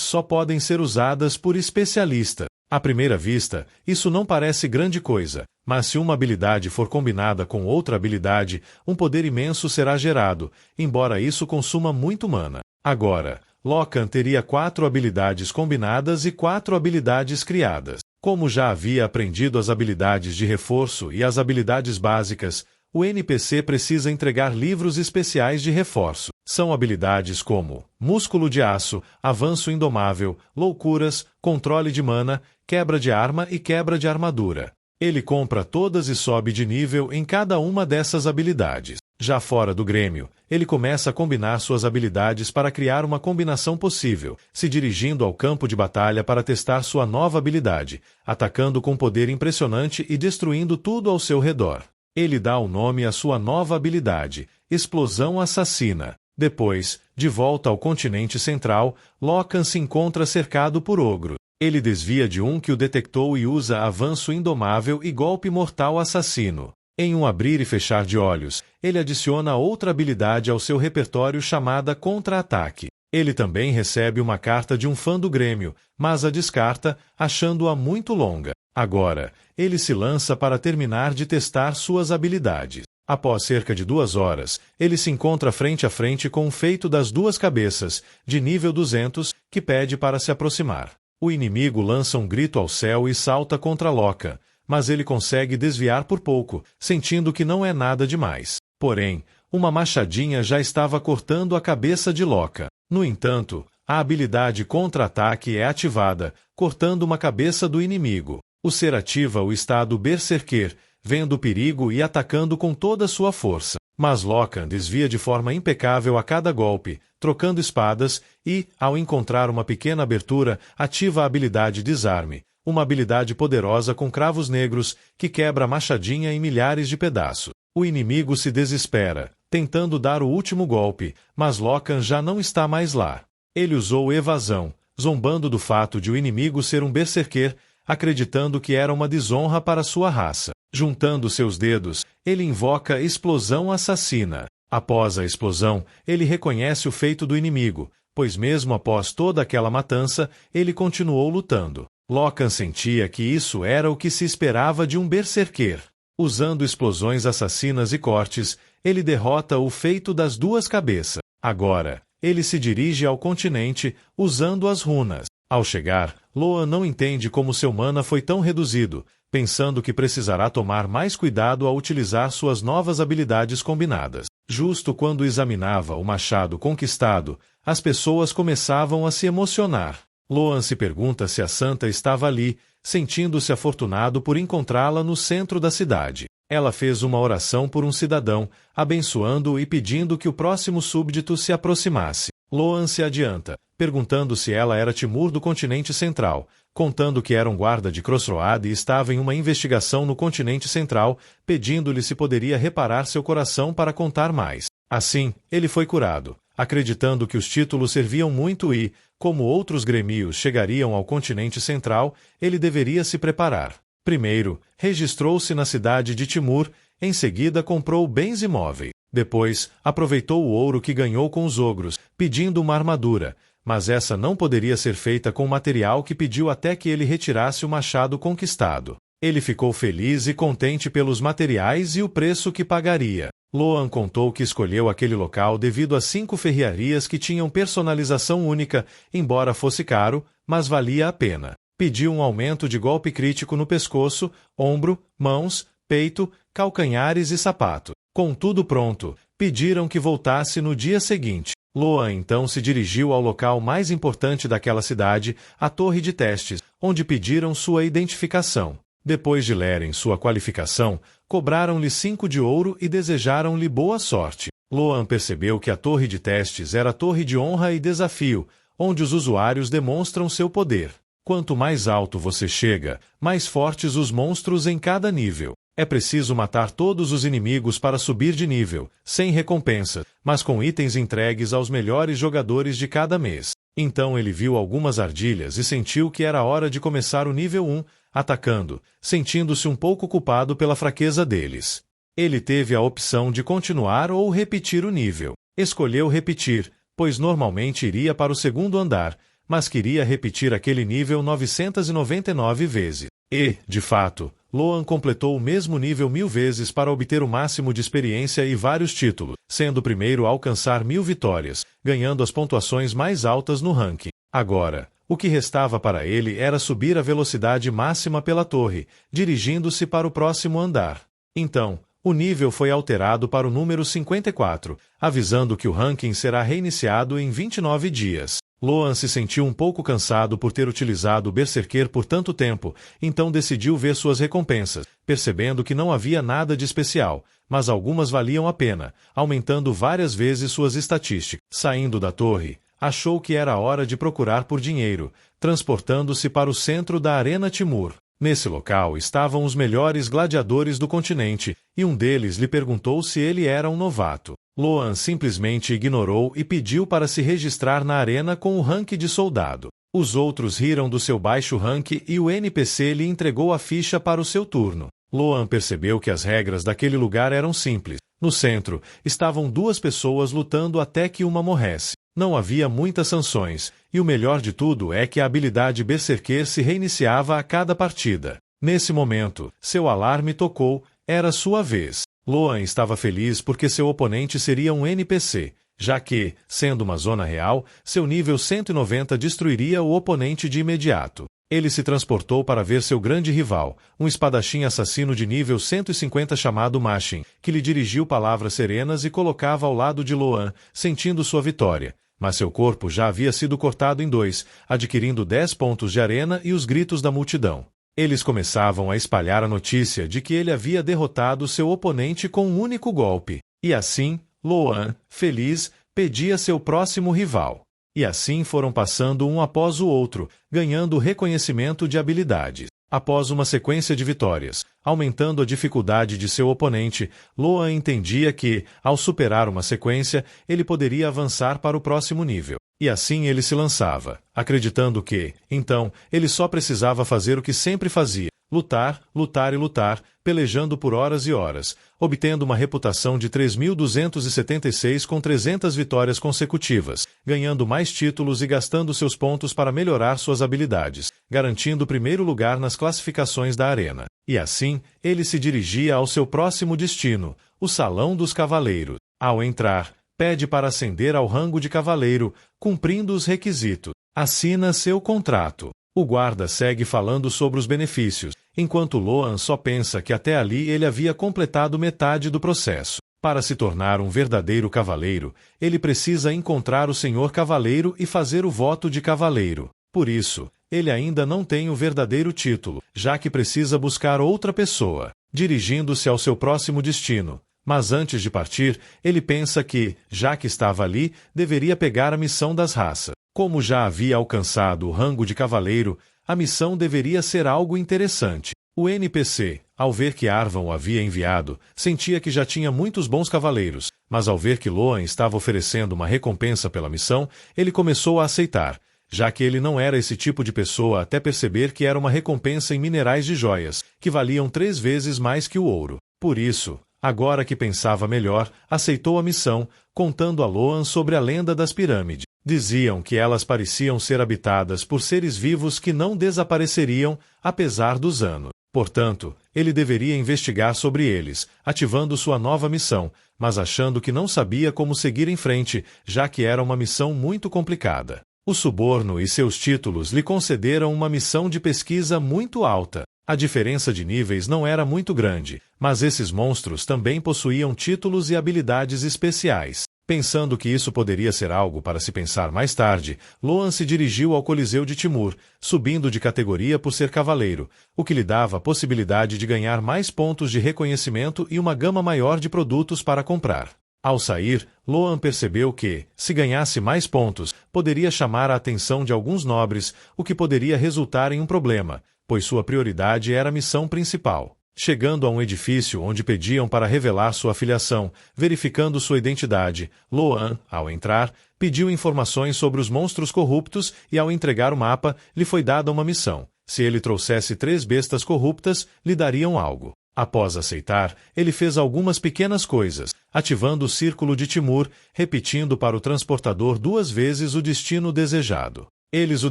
só podem ser usadas por especialista. À primeira vista, isso não parece grande coisa, mas se uma habilidade for combinada com outra habilidade, um poder imenso será gerado, embora isso consuma muito mana. Agora, Lokan teria 4 habilidades combinadas e 4 habilidades criadas. Como já havia aprendido as habilidades de reforço e as habilidades básicas, o NPC precisa entregar livros especiais de reforço. São habilidades como Músculo de Aço, Avanço Indomável, Loucuras, Controle de Mana, Quebra de Arma e Quebra de Armadura. Ele compra todas e sobe de nível em cada uma dessas habilidades. Já fora do Grêmio, ele começa a combinar suas habilidades para criar uma combinação possível, se dirigindo ao campo de batalha para testar sua nova habilidade, atacando com poder impressionante e destruindo tudo ao seu redor. Ele dá o nome à sua nova habilidade, Explosão Assassina. Depois, de volta ao continente central, Lokan se encontra cercado por ogro. Ele desvia de um que o detectou e usa Avanço Indomável e Golpe Mortal Assassino. Em um abrir e fechar de olhos, ele adiciona outra habilidade ao seu repertório chamada Contra-Ataque. Ele também recebe uma carta de um fã do Grêmio, mas a descarta, achando-a muito longa. Agora, ele se lança para terminar de testar suas habilidades. Após cerca de 2 horas, ele se encontra frente a frente com o feito das 2 cabeças, de nível 200, que pede para se aproximar. O inimigo lança um grito ao céu e salta contra Loka, mas ele consegue desviar por pouco, sentindo que não é nada demais. Porém, uma machadinha já estava cortando a cabeça de Loka. No entanto, a habilidade Contra-Ataque é ativada, cortando uma cabeça do inimigo. O ser ativa o estado Berserker, vendo o perigo e atacando com toda sua força. Mas Lokan desvia de forma impecável a cada golpe, trocando espadas e, ao encontrar uma pequena abertura, ativa a habilidade Desarme, uma habilidade poderosa com cravos negros que quebra a machadinha em milhares de pedaços. O inimigo se desespera, tentando dar o último golpe, mas Lokan já não está mais lá. Ele usou evasão, zombando do fato de o inimigo ser um berserker, acreditando que era uma desonra para sua raça. Juntando seus dedos, ele invoca explosão assassina. Após a explosão, ele reconhece o feito do inimigo, pois mesmo após toda aquela matança, ele continuou lutando. Lockhart sentia que isso era o que se esperava de um berserker. Usando explosões assassinas e cortes, ele derrota o feito das duas cabeças. Agora, ele se dirige ao continente, usando as runas. Ao chegar, Loan não entende como seu mana foi tão reduzido, pensando que precisará tomar mais cuidado ao utilizar suas novas habilidades combinadas. Justo quando examinava o machado conquistado, as pessoas começavam a se emocionar. Loan se pergunta se a santa estava ali, sentindo-se afortunado por encontrá-la no centro da cidade. Ela fez uma oração por um cidadão, abençoando-o e pedindo que o próximo súbdito se aproximasse. Loan se adianta, perguntando se ela era Timur do continente central, contando que era um guarda de Crossroad e estava em uma investigação no continente central, pedindo-lhe se poderia reparar seu coração para contar mais. Assim, ele foi curado, acreditando que os títulos serviam muito e, como outros gremios chegariam ao continente central, ele deveria se preparar. Primeiro, registrou-se na cidade de Timur, em seguida comprou bens imóveis. Depois, aproveitou o ouro que ganhou com os ogros, pedindo uma armadura, mas essa não poderia ser feita com o material que pediu até que ele retirasse o machado conquistado. Ele ficou feliz e contente pelos materiais e o preço que pagaria. Loan contou que escolheu aquele local devido a 5 ferriarias que tinham personalização única, embora fosse caro, mas valia a pena. Pediu um aumento de golpe crítico no pescoço, ombro, mãos, peito, calcanhares e sapato. Com tudo pronto, pediram que voltasse no dia seguinte. Loan então se dirigiu ao local mais importante daquela cidade, a Torre de Testes, onde pediram sua identificação. Depois de lerem sua qualificação, cobraram-lhe 5 de ouro e desejaram-lhe boa sorte. Loan percebeu que a Torre de Testes era a torre de honra e desafio, onde os usuários demonstram seu poder. Quanto mais alto você chega, mais fortes os monstros em cada nível. É preciso matar todos os inimigos para subir de nível, sem recompensa, mas com itens entregues aos melhores jogadores de cada mês. Então ele viu algumas armadilhas e sentiu que era hora de começar o nível 1, atacando, sentindo-se um pouco culpado pela fraqueza deles. Ele teve a opção de continuar ou repetir o nível. Escolheu repetir, pois normalmente iria para o segundo andar, mas queria repetir aquele nível 999 vezes. E, de fato, Loan completou o mesmo nível 1000 vezes para obter o máximo de experiência e vários títulos, sendo o primeiro a alcançar 1000 vitórias, ganhando as pontuações mais altas no ranking. Agora, o que restava para ele era subir a velocidade máxima pela torre, dirigindo-se para o próximo andar. Então, o nível foi alterado para o número 54, avisando que o ranking será reiniciado em 29 dias. Loan se sentiu um pouco cansado por ter utilizado o Berserker por tanto tempo, então decidiu ver suas recompensas, percebendo que não havia nada de especial, mas algumas valiam a pena, aumentando várias vezes suas estatísticas. Saindo da torre, achou que era hora de procurar por dinheiro, transportando-se para o centro da Arena Timur. Nesse local estavam os melhores gladiadores do continente, e um deles lhe perguntou se ele era um novato. Loan simplesmente ignorou e pediu para se registrar na arena com o rank de soldado. Os outros riram do seu baixo rank e o NPC lhe entregou a ficha para o seu turno. Loan percebeu que as regras daquele lugar eram simples. No centro, estavam 2 pessoas lutando até que uma morresse. Não havia muitas sanções, e o melhor de tudo é que a habilidade Berserker se reiniciava a cada partida. Nesse momento, seu alarme tocou, era sua vez. Loan estava feliz porque seu oponente seria um NPC, já que, sendo uma zona real, seu nível 190 destruiria o oponente de imediato. Ele se transportou para ver seu grande rival, um espadachim assassino de nível 150 chamado Machin, que lhe dirigiu palavras serenas e colocava ao lado de Loan, sentindo sua vitória. Mas seu corpo já havia sido cortado em 2, adquirindo 10 pontos de arena e os gritos da multidão. Eles começavam a espalhar a notícia de que ele havia derrotado seu oponente com um único golpe. E assim, Loan, feliz, pedia seu próximo rival. E assim foram passando um após o outro, ganhando reconhecimento de habilidades. Após uma sequência de vitórias, aumentando a dificuldade de seu oponente, Loan entendia que, ao superar uma sequência, ele poderia avançar para o próximo nível. E assim ele se lançava, acreditando que, então, ele só precisava fazer o que sempre fazia: lutar, lutar e lutar, pelejando por horas e horas, obtendo uma reputação de 3.276 com 300 vitórias consecutivas, ganhando mais títulos e gastando seus pontos para melhorar suas habilidades, garantindo o primeiro lugar nas classificações da arena. E assim, ele se dirigia ao seu próximo destino, o Salão dos Cavaleiros. Ao entrar, pede para ascender ao rango de cavaleiro, cumprindo os requisitos. Assina seu contrato. O guarda segue falando sobre os benefícios, enquanto Loan só pensa que até ali ele havia completado metade do processo. Para se tornar um verdadeiro cavaleiro, ele precisa encontrar o Senhor Cavaleiro e fazer o voto de cavaleiro. Por isso, ele ainda não tem o verdadeiro título, já que precisa buscar outra pessoa, dirigindo-se ao seu próximo destino. Mas antes de partir, ele pensa que, já que estava ali, deveria pegar a missão das raças. Como já havia alcançado o rango de cavaleiro, a missão deveria ser algo interessante. O NPC, ao ver que Arvan o havia enviado, sentia que já tinha muitos bons cavaleiros, mas ao ver que Loan estava oferecendo uma recompensa pela missão, ele começou a aceitar, já que ele não era esse tipo de pessoa até perceber que era uma recompensa em minerais de joias, que valiam 3 vezes mais que o ouro. Por isso, agora que pensava melhor, aceitou a missão, contando a Loan sobre a lenda das pirâmides. Diziam que elas pareciam ser habitadas por seres vivos que não desapareceriam, apesar dos anos. Portanto, ele deveria investigar sobre eles, ativando sua nova missão, mas achando que não sabia como seguir em frente, já que era uma missão muito complicada. O suborno e seus títulos lhe concederam uma missão de pesquisa muito alta. A diferença de níveis não era muito grande, mas esses monstros também possuíam títulos e habilidades especiais. Pensando que isso poderia ser algo para se pensar mais tarde, Loan se dirigiu ao Coliseu de Timur, subindo de categoria por ser cavaleiro, o que lhe dava a possibilidade de ganhar mais pontos de reconhecimento e uma gama maior de produtos para comprar. Ao sair, Loan percebeu que, se ganhasse mais pontos, poderia chamar a atenção de alguns nobres, o que poderia resultar em um problema, pois sua prioridade era a missão principal. Chegando a um edifício onde pediam para revelar sua filiação, verificando sua identidade, Loan, ao entrar, pediu informações sobre os monstros corruptos e, ao entregar o mapa, lhe foi dada uma missão. Se ele trouxesse 3 bestas corruptas, lhe dariam algo. Após aceitar, ele fez algumas pequenas coisas, ativando o Círculo de Timur, repetindo para o transportador 2 vezes o destino desejado. Eles o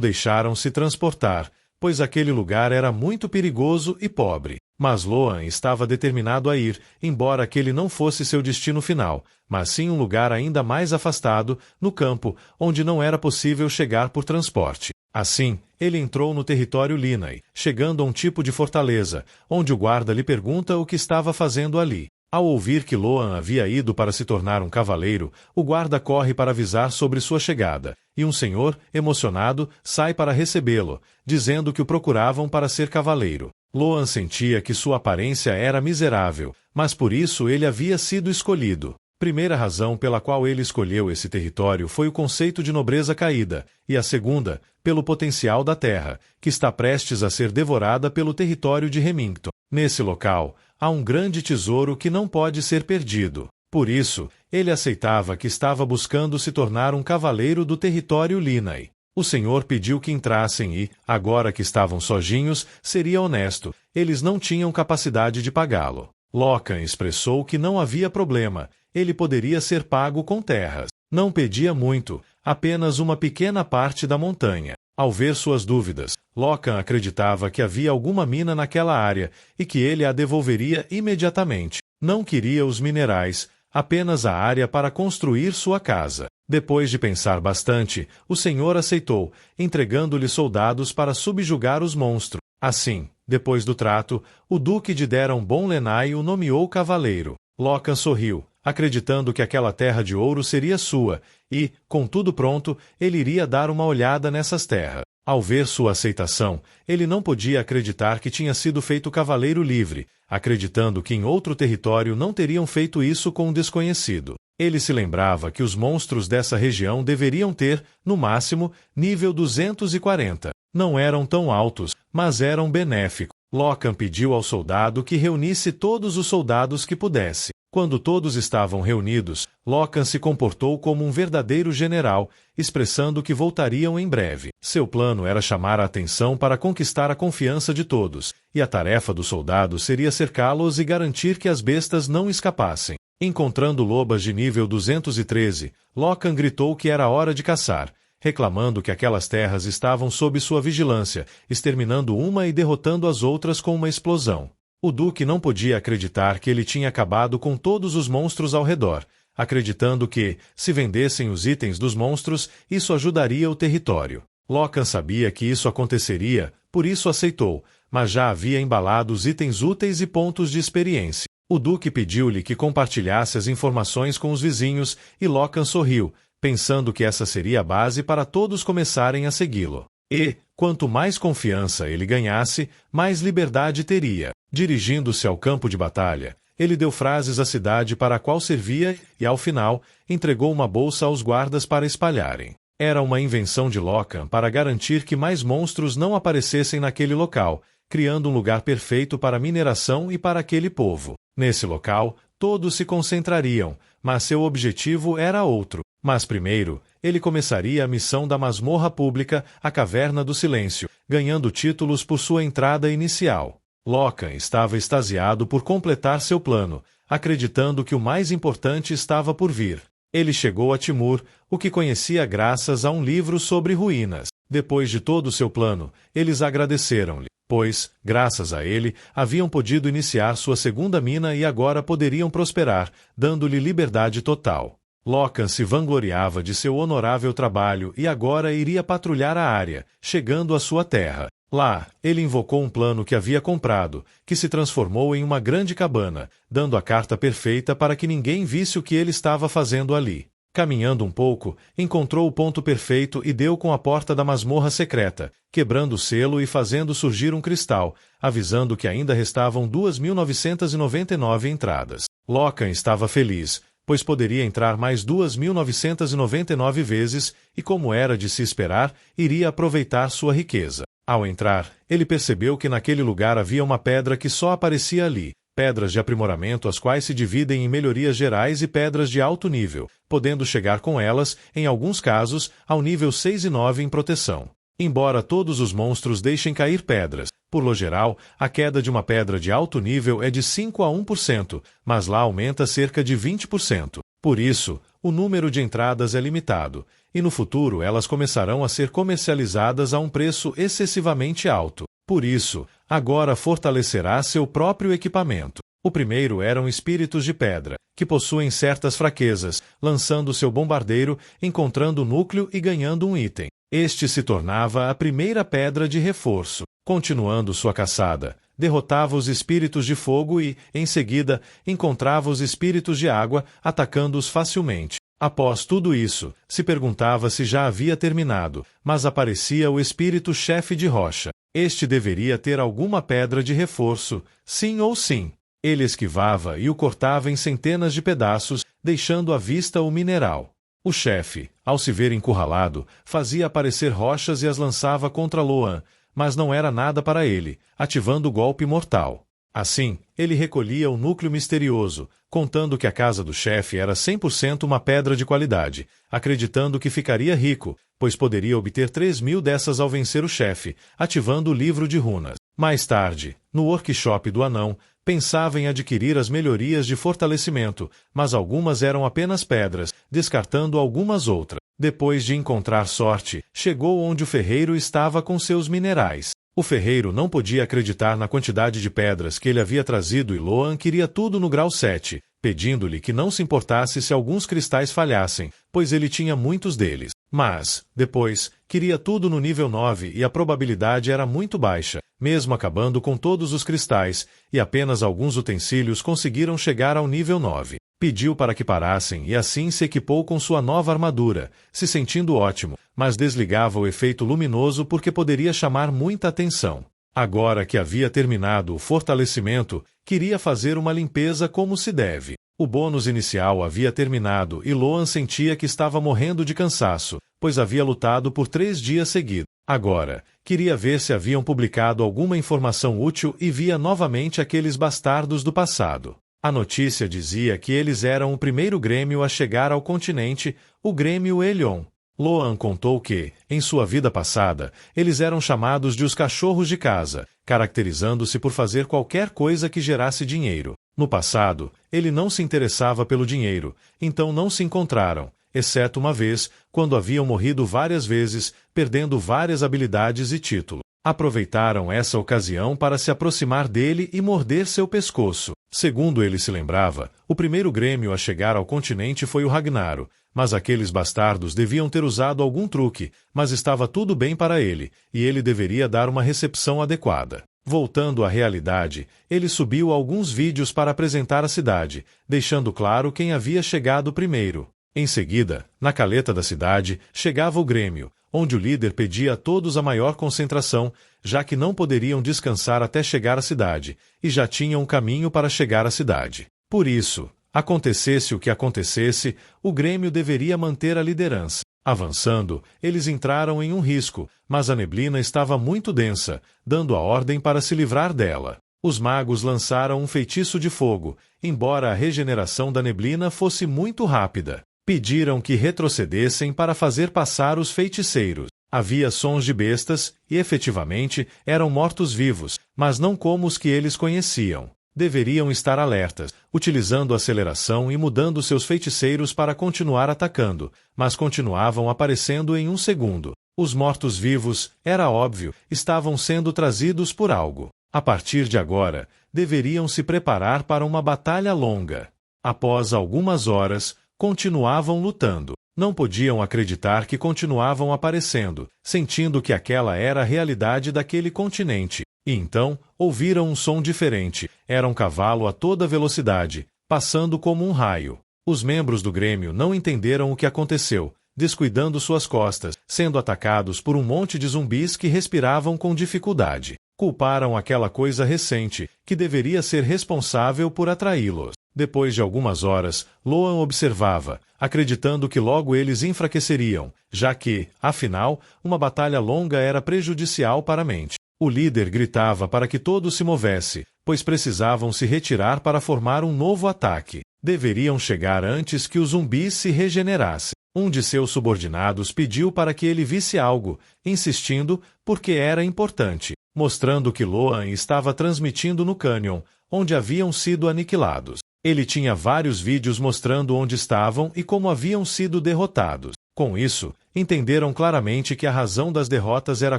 deixaram se transportar, pois aquele lugar era muito perigoso e pobre. Mas Loan estava determinado a ir, embora aquele não fosse seu destino final, mas sim um lugar ainda mais afastado, no campo, onde não era possível chegar por transporte. Assim, ele entrou no território Linai, chegando a um tipo de fortaleza, onde o guarda lhe pergunta o que estava fazendo ali. Ao ouvir que Loan havia ido para se tornar um cavaleiro, o guarda corre para avisar sobre sua chegada, e um senhor, emocionado, sai para recebê-lo, dizendo que o procuravam para ser cavaleiro. Loan sentia que sua aparência era miserável, mas por isso ele havia sido escolhido. Primeira razão pela qual ele escolheu esse território foi o conceito de nobreza caída, e a segunda, pelo potencial da terra, que está prestes a ser devorada pelo território de Remington. Nesse local, há um grande tesouro que não pode ser perdido. Por isso, ele aceitava que estava buscando se tornar um cavaleiro do território Linai. O senhor pediu que entrassem e, agora que estavam sozinhos, seria honesto, eles não tinham capacidade de pagá-lo. Locan expressou que não havia problema, ele poderia ser pago com terras. Não pedia muito, apenas uma pequena parte da montanha. Ao ver suas dúvidas, Locan acreditava que havia alguma mina naquela área e que ele a devolveria imediatamente. Não queria os minerais, apenas a área para construir sua casa. Depois de pensar bastante, o senhor aceitou, entregando-lhe soldados para subjugar os monstros. Assim, depois do trato, o duque de Deram Bom Lenai o nomeou cavaleiro. Locan sorriu, acreditando que aquela terra de ouro seria sua, e, com tudo pronto, ele iria dar uma olhada nessas terras. Ao ver sua aceitação, ele não podia acreditar que tinha sido feito cavaleiro livre, acreditando que em outro território não teriam feito isso com um desconhecido. Ele se lembrava que os monstros dessa região deveriam ter, no máximo, nível 240. Não eram tão altos, mas eram benéficos. Locan pediu ao soldado que reunisse todos os soldados que pudesse. Quando todos estavam reunidos, Lockhart se comportou como um verdadeiro general, expressando que voltariam em breve. Seu plano era chamar a atenção para conquistar a confiança de todos, e a tarefa do soldado seria cercá-los e garantir que as bestas não escapassem. Encontrando lobas de nível 213, Lockhart gritou que era hora de caçar, reclamando que aquelas terras estavam sob sua vigilância, exterminando uma e derrotando as outras com uma explosão. O Duque não podia acreditar que ele tinha acabado com todos os monstros ao redor, acreditando que, se vendessem os itens dos monstros, isso ajudaria o território. Lockhart sabia que isso aconteceria, por isso aceitou, mas já havia embalado os itens úteis e pontos de experiência. O Duque pediu-lhe que compartilhasse as informações com os vizinhos e Lockhart sorriu, pensando que essa seria a base para todos começarem a segui-lo. E, quanto mais confiança ele ganhasse, mais liberdade teria. Dirigindo-se ao campo de batalha, ele deu frases à cidade para a qual servia e, ao final, entregou uma bolsa aos guardas para espalharem. Era uma invenção de Lockhart para garantir que mais monstros não aparecessem naquele local, criando um lugar perfeito para mineração e para aquele povo. Nesse local, todos se concentrariam, mas seu objetivo era outro. Mas primeiro, ele começaria a missão da masmorra pública, a Caverna do Silêncio, ganhando títulos por sua entrada inicial. Lockhart estava extasiado por completar seu plano, acreditando que o mais importante estava por vir. Ele chegou a Timur, o que conhecia graças a um livro sobre ruínas. Depois de todo o seu plano, eles agradeceram-lhe, pois, graças a ele, haviam podido iniciar sua segunda mina e agora poderiam prosperar, dando-lhe liberdade total. Lockhart se vangloriava de seu honorável trabalho e agora iria patrulhar a área, chegando à sua terra. Lá, ele invocou um plano que havia comprado, que se transformou em uma grande cabana, dando a carta perfeita para que ninguém visse o que ele estava fazendo ali. Caminhando um pouco, encontrou o ponto perfeito e deu com a porta da masmorra secreta, quebrando o selo e fazendo surgir um cristal, avisando que ainda restavam 2.999 entradas. Lockhart estava feliz, pois poderia entrar mais 2.999 vezes e, como era de se esperar, iria aproveitar sua riqueza. Ao entrar, ele percebeu que naquele lugar havia uma pedra que só aparecia ali, pedras de aprimoramento as quais se dividem em melhorias gerais e pedras de alto nível, podendo chegar com elas, em alguns casos, ao nível 6 e 9 em proteção. Embora todos os monstros deixem cair pedras, por lo geral, a queda de uma pedra de alto nível é de 5 a 1%, mas lá aumenta cerca de 20%. Por isso, o número de entradas é limitado, e no futuro elas começarão a ser comercializadas a um preço excessivamente alto. Por isso, agora fortalecerá seu próprio equipamento. O primeiro eram espíritos de pedra, que possuem certas fraquezas, lançando seu bombardeiro, encontrando o núcleo e ganhando um item. Este se tornava a primeira pedra de reforço. Continuando sua caçada, derrotava os espíritos de fogo e, em seguida, encontrava os espíritos de água, atacando-os facilmente. Após tudo isso, se perguntava se já havia terminado, mas aparecia o espírito-chefe de rocha. Este deveria ter alguma pedra de reforço, sim ou sim. Ele esquivava e o cortava em centenas de pedaços, deixando à vista o mineral. O chefe, ao se ver encurralado, fazia aparecer rochas e as lançava contra Loan, mas não era nada para ele, ativando o golpe mortal. Assim, ele recolhia o núcleo misterioso, contando que a casa do chefe era 100% uma pedra de qualidade, acreditando que ficaria rico, pois poderia obter 3.000 dessas ao vencer o chefe, ativando o livro de runas. Mais tarde, no workshop do anão, pensava em adquirir as melhorias de fortalecimento, mas algumas eram apenas pedras, descartando algumas outras. Depois de encontrar sorte, chegou onde o ferreiro estava com seus minerais. O ferreiro não podia acreditar na quantidade de pedras que ele havia trazido e Loan queria tudo no grau 7, pedindo-lhe que não se importasse se alguns cristais falhassem, pois ele tinha muitos deles. Mas, depois, queria tudo no nível 9 e a probabilidade era muito baixa, mesmo acabando com todos os cristais, e apenas alguns utensílios conseguiram chegar ao nível 9. Pediu para que parassem e assim se equipou com sua nova armadura, se sentindo ótimo, mas desligava o efeito luminoso porque poderia chamar muita atenção. Agora que havia terminado o fortalecimento, queria fazer uma limpeza como se deve. O bônus inicial havia terminado e Loan sentia que estava morrendo de cansaço, pois havia lutado por 3 dias seguidos. Agora, queria ver se haviam publicado alguma informação útil e via novamente aqueles bastardos do passado. A notícia dizia que eles eram o primeiro Grêmio a chegar ao continente, o Grêmio Elion. Loan contou que, em sua vida passada, eles eram chamados de os cachorros de casa, caracterizando-se por fazer qualquer coisa que gerasse dinheiro. No passado, ele não se interessava pelo dinheiro, então não se encontraram, exceto uma vez, quando haviam morrido várias vezes, perdendo várias habilidades e título. Aproveitaram essa ocasião para se aproximar dele e morder seu pescoço. Segundo ele se lembrava, o primeiro Grêmio a chegar ao continente foi o Ragnaro, mas aqueles bastardos deviam ter usado algum truque, mas estava tudo bem para ele, e ele deveria dar uma recepção adequada. Voltando à realidade, ele subiu alguns vídeos para apresentar a cidade, deixando claro quem havia chegado primeiro. Em seguida, na caleta da cidade, chegava o Grêmio, onde o líder pedia a todos a maior concentração, já que não poderiam descansar até chegar à cidade, e já tinham um caminho para chegar à cidade. Por isso, acontecesse o que acontecesse, o Grêmio deveria manter a liderança. Avançando, eles entraram em um risco, mas a neblina estava muito densa, dando a ordem para se livrar dela. Os magos lançaram um feitiço de fogo, embora a regeneração da neblina fosse muito rápida. Pediram que retrocedessem para fazer passar os feiticeiros. Havia sons de bestas, e efetivamente eram mortos-vivos, mas não como os que eles conheciam. Deveriam estar alertas, utilizando aceleração e mudando seus feiticeiros para continuar atacando, mas continuavam aparecendo em um segundo. Os mortos-vivos, era óbvio, estavam sendo trazidos por algo. A partir de agora, deveriam se preparar para uma batalha longa. Após algumas horas, continuavam lutando. Não podiam acreditar que continuavam aparecendo, sentindo que aquela era a realidade daquele continente. E então, ouviram um som diferente. Era um cavalo a toda velocidade, passando como um raio. Os membros do Grêmio não entenderam o que aconteceu, descuidando suas costas, sendo atacados por um monte de zumbis que respiravam com dificuldade. Culparam aquela coisa recente, que deveria ser responsável por atraí-los. Depois de algumas horas, Loan observava, acreditando que logo eles enfraqueceriam, já que, afinal, uma batalha longa era prejudicial para a mente. O líder gritava para que todos se movessem, pois precisavam se retirar para formar um novo ataque. Deveriam chegar antes que os zumbis se regenerassem. Um de seus subordinados pediu para que ele visse algo, insistindo, porque era importante, mostrando que Loan estava transmitindo no Canyon, onde haviam sido aniquilados. Ele tinha vários vídeos mostrando onde estavam e como haviam sido derrotados. Com isso, entenderam claramente que a razão das derrotas era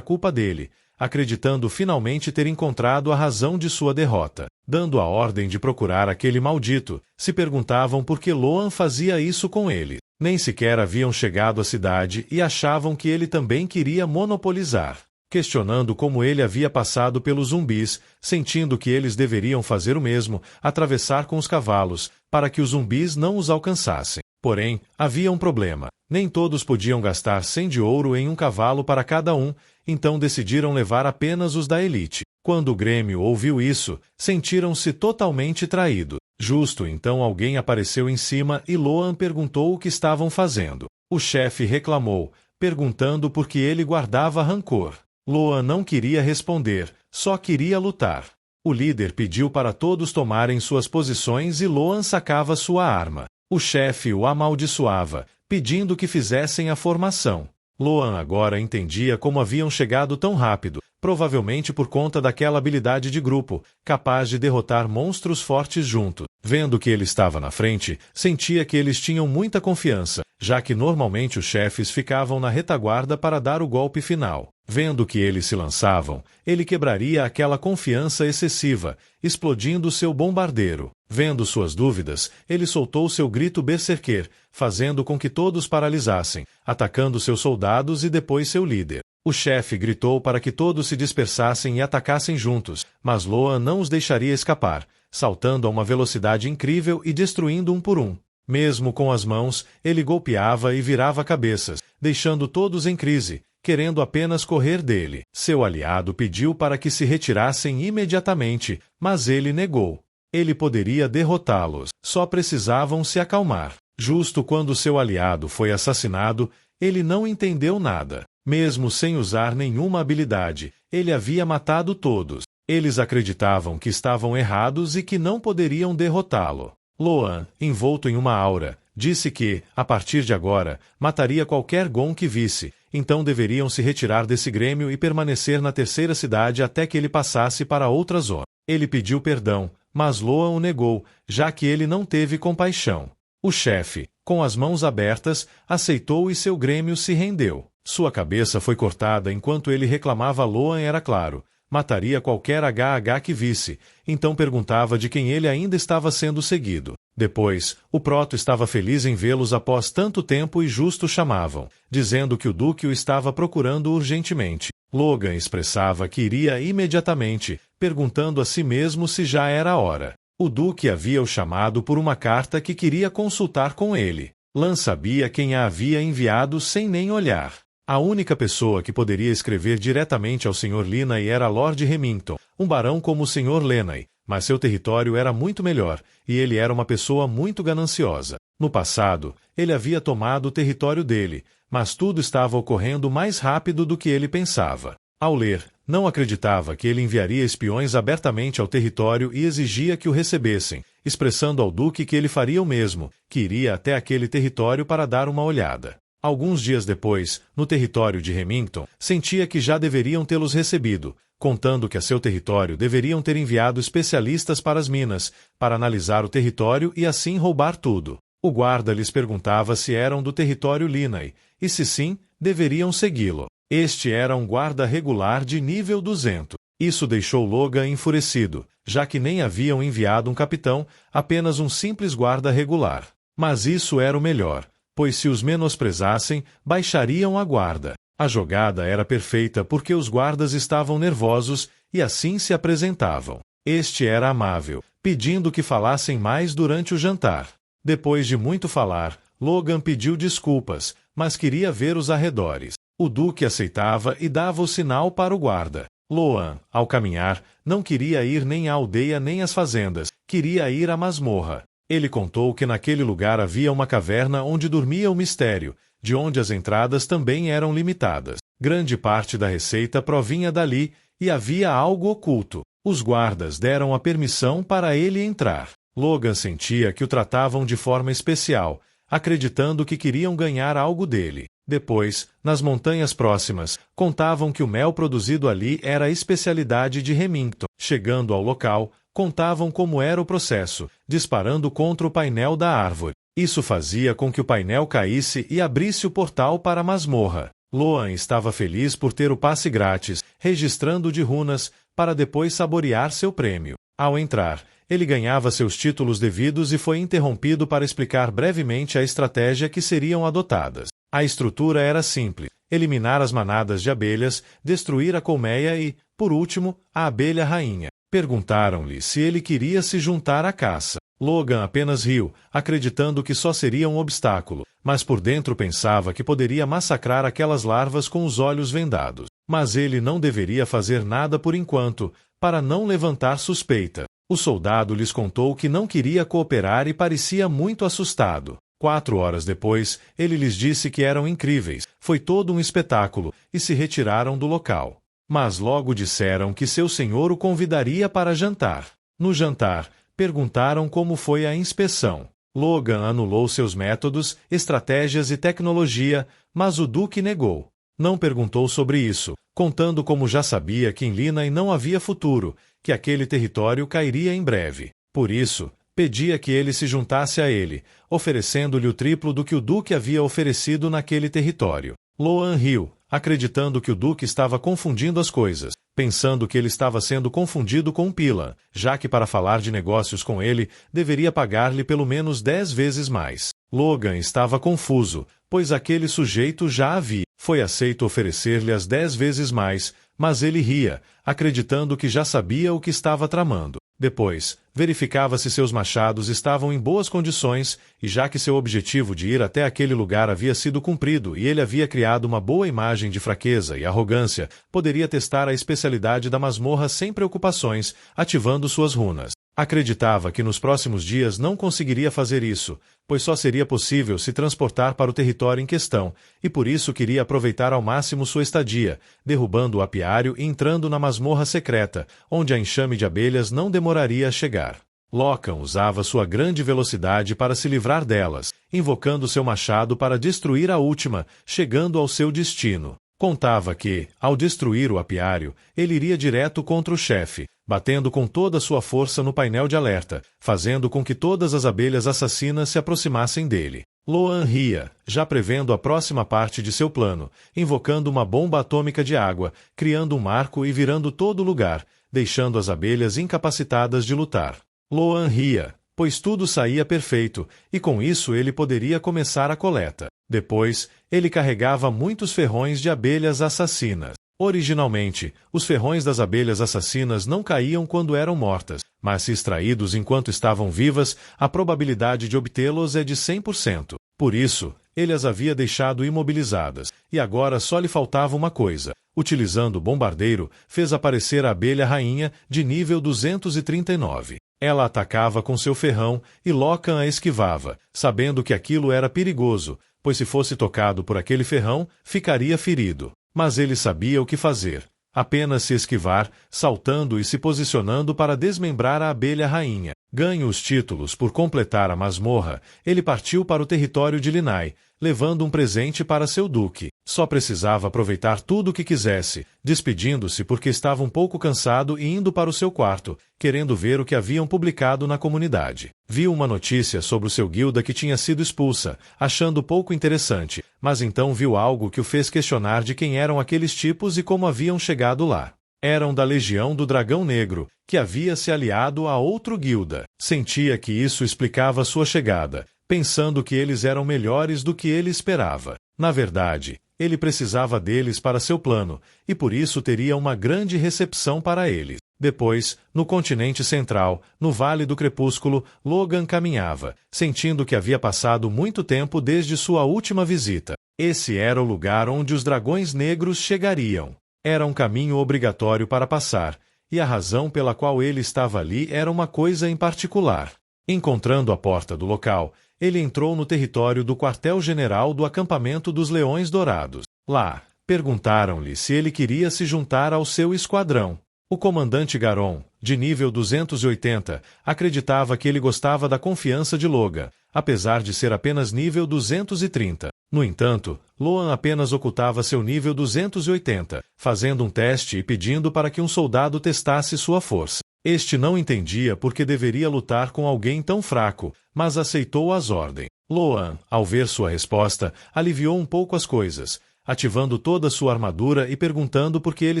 culpa dele, acreditando finalmente ter encontrado a razão de sua derrota. Dando a ordem de procurar aquele maldito, se perguntavam por que Loan fazia isso com ele. Nem sequer haviam chegado à cidade e achavam que ele também queria monopolizar. Questionando como ele havia passado pelos zumbis, sentindo que eles deveriam fazer o mesmo, atravessar com os cavalos, para que os zumbis não os alcançassem. Porém, havia um problema. Nem todos podiam gastar 100 de ouro em um cavalo para cada um, então decidiram levar apenas os da elite. Quando o Grêmio ouviu isso, sentiram-se totalmente traídos. Justo então alguém apareceu em cima e Loan perguntou o que estavam fazendo. O chefe reclamou, perguntando por que ele guardava rancor. Loan não queria responder, só queria lutar. O líder pediu para todos tomarem suas posições e Loan sacava sua arma. O chefe o amaldiçoava, pedindo que fizessem a formação. Loan agora entendia como haviam chegado tão rápido, provavelmente por conta daquela habilidade de grupo, capaz de derrotar monstros fortes juntos. Vendo que ele estava na frente, sentia que eles tinham muita confiança, já que normalmente os chefes ficavam na retaguarda para dar o golpe final. Vendo que eles se lançavam, ele quebraria aquela confiança excessiva, explodindo seu bombardeiro. Vendo suas dúvidas, ele soltou seu grito berserker, fazendo com que todos paralisassem, atacando seus soldados e depois seu líder. O chefe gritou para que todos se dispersassem e atacassem juntos, mas Loan não os deixaria escapar, saltando a uma velocidade incrível e destruindo um por um. Mesmo com as mãos, ele golpeava e virava cabeças, deixando todos em crise, querendo apenas correr dele. Seu aliado pediu para que se retirassem imediatamente, mas ele negou. Ele poderia derrotá-los, só precisavam se acalmar. Justo quando seu aliado foi assassinado, ele não entendeu nada. Mesmo sem usar nenhuma habilidade, ele havia matado todos. Eles acreditavam que estavam errados e que não poderiam derrotá-lo. Loan, envolto em uma aura, disse que, a partir de agora, mataria qualquer Gon que visse, então deveriam se retirar desse grêmio e permanecer na terceira cidade até que ele passasse para outra zona. Ele pediu perdão, mas Loan o negou, já que ele não teve compaixão. O chefe, com as mãos abertas, aceitou e seu grêmio se rendeu. Sua cabeça foi cortada enquanto ele reclamava. Loan era claro. Mataria qualquer HH que visse, então perguntava de quem ele ainda estava sendo seguido. Depois, o Proto estava feliz em vê-los após tanto tempo e justo chamavam, dizendo que o Duque o estava procurando urgentemente. Logan expressava que iria imediatamente, perguntando a si mesmo se já era a hora. O Duque havia o chamado por uma carta que queria consultar com ele. Lan sabia quem a havia enviado sem nem olhar. A única pessoa que poderia escrever diretamente ao Sr. Lynai era Lord Remington, um barão como o Sr. Lynai, mas seu território era muito melhor, e ele era uma pessoa muito gananciosa. No passado, ele havia tomado o território dele, mas tudo estava ocorrendo mais rápido do que ele pensava. Ao ler, não acreditava que ele enviaria espiões abertamente ao território e exigia que o recebessem, expressando ao Duque que ele faria o mesmo, que iria até aquele território para dar uma olhada. Alguns dias depois, no território de Remington, sentia que já deveriam tê-los recebido, contando que a seu território deveriam ter enviado especialistas para as minas, para analisar o território e assim roubar tudo. O guarda lhes perguntava se eram do território Lynai, e se sim, deveriam segui-lo. Este era um guarda regular de nível 200. Isso deixou Logan enfurecido, já que nem haviam enviado um capitão, apenas um simples guarda regular. Mas isso era o melhor, pois se os menosprezassem, baixariam a guarda. A jogada era perfeita porque os guardas estavam nervosos e assim se apresentavam. Este era amável, pedindo que falassem mais durante o jantar. Depois de muito falar, Logan pediu desculpas, mas queria ver os arredores. O Duque aceitava e dava o sinal para o guarda. Loan, ao caminhar, não queria ir nem à aldeia nem às fazendas, queria ir à masmorra. Ele contou que naquele lugar havia uma caverna onde dormia o mistério, de onde as entradas também eram limitadas. Grande parte da receita provinha dali, e havia algo oculto. Os guardas deram a permissão para ele entrar. Logan sentia que o tratavam de forma especial, acreditando que queriam ganhar algo dele. Depois, nas montanhas próximas, contavam que o mel produzido ali era a especialidade de Remington. Chegando ao local, contavam como era o processo, disparando contra o painel da árvore. Isso fazia com que o painel caísse e abrisse o portal para a masmorra. Loan estava feliz por ter o passe grátis, registrando de runas, para depois saborear seu prêmio. Ao entrar, ele ganhava seus títulos devidos e foi interrompido para explicar brevemente a estratégia que seriam adotadas. A estrutura era simples: eliminar as manadas de abelhas, destruir a colmeia e, por último, a abelha rainha. Perguntaram-lhe se ele queria se juntar à caça. Logan apenas riu, acreditando que só seria um obstáculo, mas por dentro pensava que poderia massacrar aquelas larvas com os olhos vendados. Mas ele não deveria fazer nada por enquanto, para não levantar suspeita. O soldado lhes contou que não queria cooperar e parecia muito assustado. 4 horas depois, ele lhes disse que eram incríveis, foi todo um espetáculo, e se retiraram do local. Mas logo disseram que seu senhor o convidaria para jantar. No jantar, perguntaram como foi a inspeção. Logan anulou seus métodos, estratégias e tecnologia, mas o Duque negou. Não perguntou sobre isso, contando como já sabia que em Lynai não havia futuro, que aquele território cairia em breve. Por isso, pedia que ele se juntasse a ele, oferecendo-lhe o triplo do que o Duque havia oferecido naquele território. Loan riu, acreditando que o Duque estava confundindo as coisas, pensando que ele estava sendo confundido com um Pila, já que para falar de negócios com ele, deveria pagar-lhe pelo menos 10 vezes mais. Logan estava confuso, pois aquele sujeito já havia. Foi aceito oferecer-lhe as 10 vezes mais, mas ele ria, acreditando que já sabia o que estava tramando. Depois, verificava se seus machados estavam em boas condições, e já que seu objetivo de ir até aquele lugar havia sido cumprido e ele havia criado uma boa imagem de fraqueza e arrogância, poderia testar a especialidade da masmorra sem preocupações, ativando suas runas. Acreditava que nos próximos dias não conseguiria fazer isso, pois só seria possível se transportar para o território em questão, e por isso queria aproveitar ao máximo sua estadia, derrubando o apiário e entrando na masmorra secreta, onde a enxame de abelhas não demoraria a chegar. Lockhart usava sua grande velocidade para se livrar delas, invocando seu machado para destruir a última, chegando ao seu destino. Contava que, ao destruir o apiário, ele iria direto contra o chefe, batendo com toda a sua força no painel de alerta, fazendo com que todas as abelhas assassinas se aproximassem dele. Loan ria, já prevendo a próxima parte de seu plano, invocando uma bomba atômica de água, criando um marco e virando todo o lugar, deixando as abelhas incapacitadas de lutar. Loan ria, pois tudo saía perfeito, e com isso ele poderia começar a coleta. Depois, ele carregava muitos ferrões de abelhas assassinas. Originalmente, os ferrões das abelhas assassinas não caíam quando eram mortas, mas se extraídos enquanto estavam vivas, a probabilidade de obtê-los é de 100%. Por isso, ele as havia deixado imobilizadas, e agora só lhe faltava uma coisa. Utilizando o bombardeiro, fez aparecer a abelha rainha de nível 239. Ela atacava com seu ferrão e Lockhart a esquivava, sabendo que aquilo era perigoso, pois se fosse tocado por aquele ferrão, ficaria ferido. Mas ele sabia o que fazer. Apenas se esquivar, saltando e se posicionando para desmembrar a abelha rainha. Ganho os títulos por completar a masmorra, ele partiu para o território de Linai, levando um presente para seu duque. Só precisava aproveitar tudo o que quisesse, despedindo-se porque estava um pouco cansado e indo para o seu quarto, querendo ver o que haviam publicado na comunidade. Viu uma notícia sobre o seu guilda que tinha sido expulsa, achando pouco interessante, mas então viu algo que o fez questionar de quem eram aqueles tipos e como haviam chegado lá. Eram da Legião do Dragão Negro, que havia se aliado a outro guilda. Sentia que isso explicava sua chegada, pensando que eles eram melhores do que ele esperava. Na verdade, ele precisava deles para seu plano, e por isso teria uma grande recepção para eles. Depois, no continente central, no Vale do Crepúsculo, Logan caminhava, sentindo que havia passado muito tempo desde sua última visita. Esse era o lugar onde os dragões negros chegariam. Era um caminho obrigatório para passar, e a razão pela qual ele estava ali era uma coisa em particular. Encontrando a porta do local, ele entrou no território do quartel-general do acampamento dos Leões Dourados. Lá, perguntaram-lhe se ele queria se juntar ao seu esquadrão. O comandante Garon, de nível 280, acreditava que ele gostava da confiança de Logan, apesar de ser apenas nível 230. No entanto, Loan apenas ocultava seu nível 280, fazendo um teste e pedindo para que um soldado testasse sua força. Este não entendia por que deveria lutar com alguém tão fraco, mas aceitou as ordens. Loan, ao ver sua resposta, aliviou um pouco as coisas, ativando toda sua armadura e perguntando por que ele